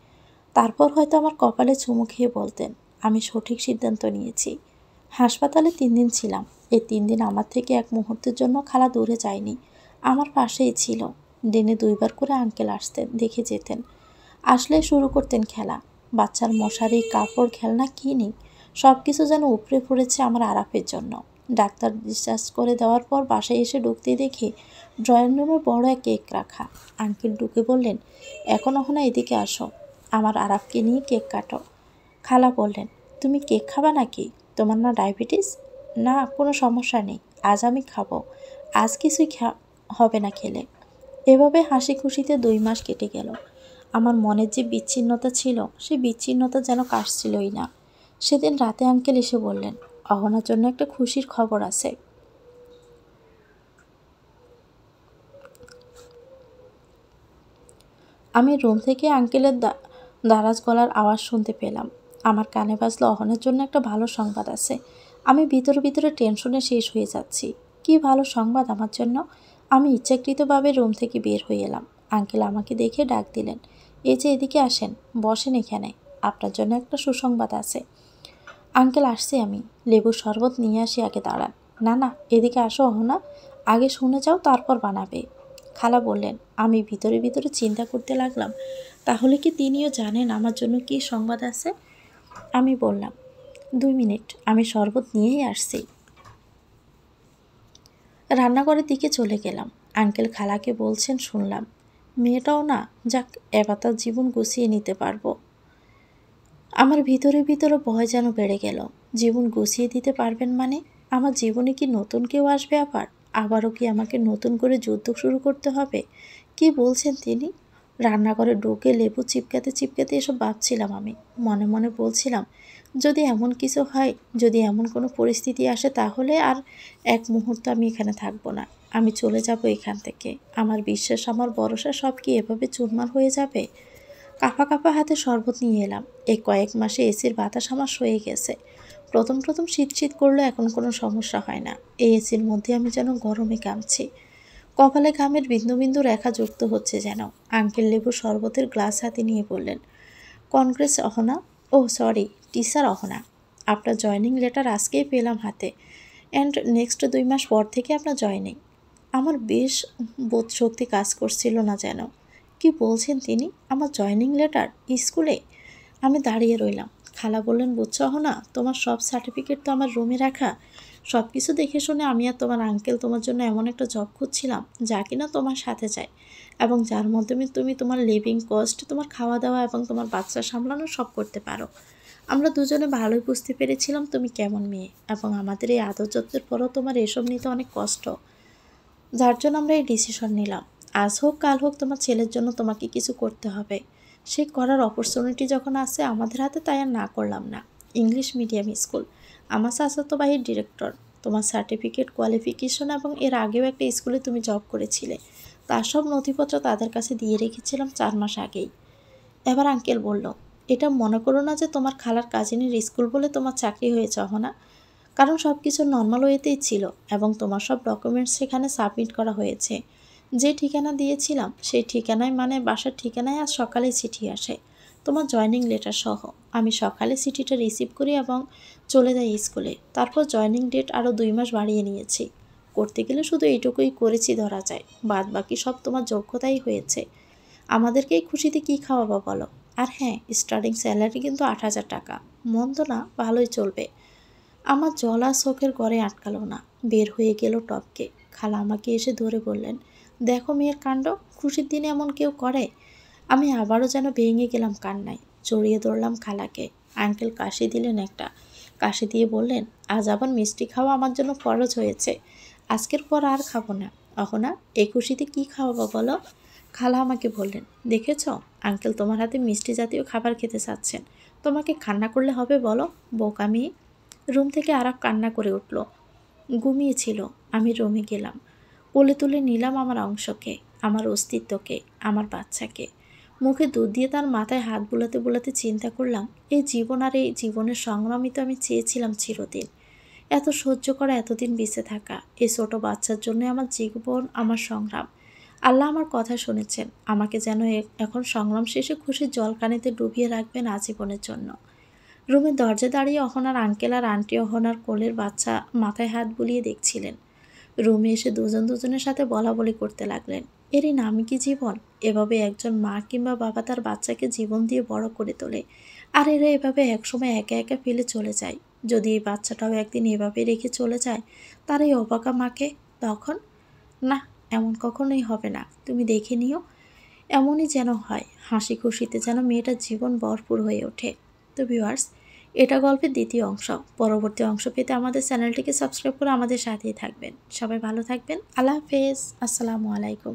Speaker 1: তারপর হয়তো আমার কপালে চুমু খেয়ে বলতেন, আমি সঠিক সিদ্ধান্ত নিয়েছি। হাসপাতালে 3 দিন ছিলাম। এই 3 দিন আমার থেকে এক মুহূর্তের জন্য খালা দূরে যায়নি, আমার পাশেই ছিল। দিনে 2বার করে আঙ্কেল আসতেন, দেখে যেতেন। আসলে শুরু করতেন খেলা। বাচ্চার মশারি, কাপড়, খেলনা কী নেই, সব কিছু যেন উপড়ে পড়েছে আমার আরাফের জন্য। ডাক্তার ডিসচার্জ করে দেওয়ার পর বাসায় এসে ঢুকতে দেখি ড্রয়িং রুমে বড় এক কেক রাখা। আঙ্কেল ঢুকে বললেন, এখন না এদিকে আসো, আমার আরাফকে নিয়ে কেক কাটো। খালা বললেন, তুমি কেক খাবা নাকি? তোমার না ডায়াবেটিস? না, কোনো সমস্যা নেই, আজ আমি খাবো। আজ কিছুই হবে না খেলে। এভাবে হাসি খুশিতে 2 মাস কেটে গেল। আমার মনের যে বিচ্ছিন্নতা ছিল, সে বিচ্ছিন্নতা যেন কাটছিলই না। সেদিন রাতে আঙ্কেল এসে বললেন, অহনার জন্য একটা খুশির খবর আছে। আমি রুম থেকে আঙ্কেলের দারাজ গলার আওয়াজ শুনতে পেলাম। আমার কানে বাজলো, অহনার জন্য একটা ভালো সংবাদ আছে। আমি ভিতরে ভিতরে টেনশনে শেষ হয়ে যাচ্ছি। কি ভালো সংবাদ আমার জন্য? আমি ইচ্ছাকৃতভাবে রুম থেকে বের হয়ে এলাম। আঙ্কেল আমাকে দেখে ডাক দিলেন, এই যে এদিকে আসেন, বসেন এখানে, আপনার জন্য একটা সুসংবাদ আছে। আঙ্কেল আসছি আমি, লেবুর শরবত নিয়ে আসি, আগে দাঁড়ান। না না, এদিকে আসো অহনা, আগে শুনে যাও তারপর বানাবে। খালা বললেন। আমি ভিতরে ভিতরে চিন্তা করতে লাগলাম, তাহলে কি তিনিও জানেন আমার জন্য কী সংবাদ আছে? আমি বললাম, 2 মিনিট, আমি শরবত নিয়েই আসছি। রান্নাঘরের দিকে চলে গেলাম। আঙ্কেল খালাকে বলছেন শুনলাম, মেয়েটাও না, যাক, এবার তার জীবন গুছিয়ে নিতে পারবো। আমার ভিতরে ভিতরে ভয় যেন বেড়ে গেল। জীবন গুছিয়ে দিতে পারবেন মানে? আমার জীবনে কি নতুন কেউ আসবে আবারও কি আমাকে নতুন করে যুদ্ধ শুরু করতে হবে? কি বলছেন তিনি? রান্নাঘরে ঢুকে লেবু চিপকাতে চিপকাতে এসব ভাবছিলাম আমি। মনে মনে বলছিলাম, যদি এমন কিছু হয়, যদি এমন কোনো পরিস্থিতি আসে, তাহলে আর এক মুহূর্ত আমি এখানে থাকবো না। আমি চলে যাব এখান থেকে। আমার বিশ্বাস, আমার ভরসা সব কি এভাবে চুরমার হয়ে যাবে? কাঁপা কাঁপা হাতে শরবত নিয়ে এলাম। এই কয়েক মাসে এসির বাতাস আমার সয়ে গেছে। প্রথম প্রথম শীত শীত করলে এখন কোনো সমস্যা হয় না। এই এসির মধ্যে আমি যেন গরমে কামছি। কপালে ঘামের বিন্দু বিন্দু রেখা যুক্ত হচ্ছে যেন। আঙ্কেল লেবু শরবতের গ্লাস হাতে নিয়ে বললেন, কনগ্রেস অহনা, ও সরি টিচার অহনা, আপনার জয়নিং লেটার আজকেই পেলাম হাতে, অ্যান্ড নেক্সট 2 মাস পর থেকে আপনার জয়নিং। আমার বেশ বোধ শক্তি কাজ করছিল না যেন। কি বলছেন তিনি? আমার জয়নিং লেটার স্কুলে? আমি দাঁড়িয়ে রইলাম। খালা বললেন, বুঝছো অহনা, তোমার সব সার্টিফিকেট তো আমার রুমে রাখা। সব কিছু দেখে শুনে আমি আর তোমার আঙ্কেল তোমার জন্য এমন একটা জব খুঁজছিলাম যা কিনা তোমার সাথে যায় এবং যার মাধ্যমে তুমি তোমার লিভিং কস্ট, তোমার খাওয়া দাওয়া এবং তোমার বাচ্চা সামলানো সব করতে পারো। আমরা দুজনে ভালোই বুঝতে পেরেছিলাম তুমি কেমন মেয়ে, এবং আমাদের এই আদর যত্নের পরও তোমার এসব নিতে অনেক কষ্ট, যার জন্য আমরা এই ডিসিশন নিলাম। আজ হোক কাল হোক তোমার ছেলের জন্য তোমাকে কিছু করতে হবে। সে করার অপরচুনিটি যখন আসে আমাদের হাতে, তাই আর না করলাম না। ইংলিশ মিডিয়াম স্কুল, আমার চাচাতো ভাইয়ের ডিরেক্টর, তোমার সার্টিফিকেট, কোয়ালিফিকেশন এবং এর আগেও একটা স্কুলে তুমি জব করেছিলে, তার সব নথিপত্র তাদের কাছে দিয়ে রেখেছিলাম 4 মাস আগেই। এবার আঙ্কেল বলল, এটা মনে করো না যে তোমার খালার কাজিনের স্কুল বলে তোমার চাকরি হয়েছে অহনা, কারণ সব কিছু নর্মাল ওয়েতেই ছিল এবং তোমার সব ডকুমেন্টস সেখানে সাবমিট করা হয়েছে। যে ঠিকানা দিয়েছিলাম সেই ঠিকানায়, মানে বাসার ঠিকানায় আজ সকালে চিঠি আসে তোমার জয়নিং লেটার সহ। আমি সকালে চিঠিটা রিসিভ করি এবং চলে যাই স্কুলে। তারপর জয়নিং ডেট আরও 2 মাস বাড়িয়ে নিয়েছি। করতে গেলে শুধু এইটুকুই করেছি ধরা যায়, বাদ বাকি সব তোমার যোগ্যতাই হয়েছে। আমাদেরকে এই খুশিতে কী খাওয়াবো বলো? আর হ্যাঁ, স্টার্টিং স্যালারি কিন্তু 8,000 টাকা, মন্দ না, ভালোই চলবে। আমার জলা চোখের ঘরে আটকালো না, বের হয়ে গেল টপকে। খালা আমাকে এসে ধরে বললেন, দেখো মেয়ের কাণ্ড, খুশির দিনে এমন কেউ করে? আমি আবারও যেন ভেঙে গেলাম কান্নায়, জড়িয়ে ধরলাম খালাকে। আঙ্কেল কাশি দিলেন একটা, কাশি দিয়ে বললেন, আজ আবার মিষ্টি খাওয়া আমার জন্য ফরজ হয়েছে, আজকের পর আর খাবো না। অহনা, এই খুশিতে কী খাওয়াবো বলো? খালা আমাকে বললেন, দেখেছ আঙ্কেল তোমার হাতে মিষ্টি জাতীয় খাবার খেতে চাচ্ছেন, তোমাকে কান্না করলে হবে বলো, বোকা মেয়ে। রুম থেকে আরাফ কান্না করে উঠল। ঘুমিয়েছিল। আমি রুমে গেলাম, কোলে তুলে নিলাম আমার অংশকে, আমার অস্তিত্বকে, আমার বাচ্চাকে। মুখে দুধ দিয়ে তার মাথায় হাত বুলাতে বুলাতে চিন্তা করলাম, এই জীবন আর এই জীবনের সংগ্রামই তো আমি চেয়েছিলাম চিরদিন। এত সহ্য করা, এতদিন বেঁচে থাকা, এই ছোট বাচ্চার জন্য আমার জীবন, আমার সংগ্রাম। আল্লাহ আমার কথা শুনেছেন, আমাকে যেন এখন সংগ্রাম শেষে খুশির জলকানিতে ডুবিয়ে রাখবেন আজীবনের জন্য। রুমের দরজায় দাঁড়িয়ে অহনার আঙ্কেল আর আন্টি অহনার কোলের বাচ্চা মাথায় হাত বুলিয়ে দেখছিলেন। রুমে এসে দুজন দুজনের সাথে বলাবলি করতে লাগলেন, এরই নামই কি জীবন? এভাবে একজন মা কিংবা বাবা তার বাচ্চাকে জীবন দিয়ে বড় করে তোলে, আর এরা এভাবে একসময় একা একা ফেলে চলে যায়। যদি এই বাচ্চাটাও একদিন এভাবে রেখে চলে যায় তার এই অবাকা মাকে, তখন? না, এমন কখনোই হবে না, তুমি দেখে নিও। এমনই যেন হয়, হাসি খুশিতে যেন মেয়েটার জীবন ভরপুর হয়ে ওঠে। তো ভিউয়ার্স, এটা গল্পের দ্বিতীয় অংশ। পরবর্তী অংশ পেতে আমাদের চ্যানেলটিকে সাবস্ক্রাইব করে আমাদের সাথেই থাকবেন। সবাই ভালো থাকবেন। আল্লাহ হাফেজ। আসসালামু আলাইকুম।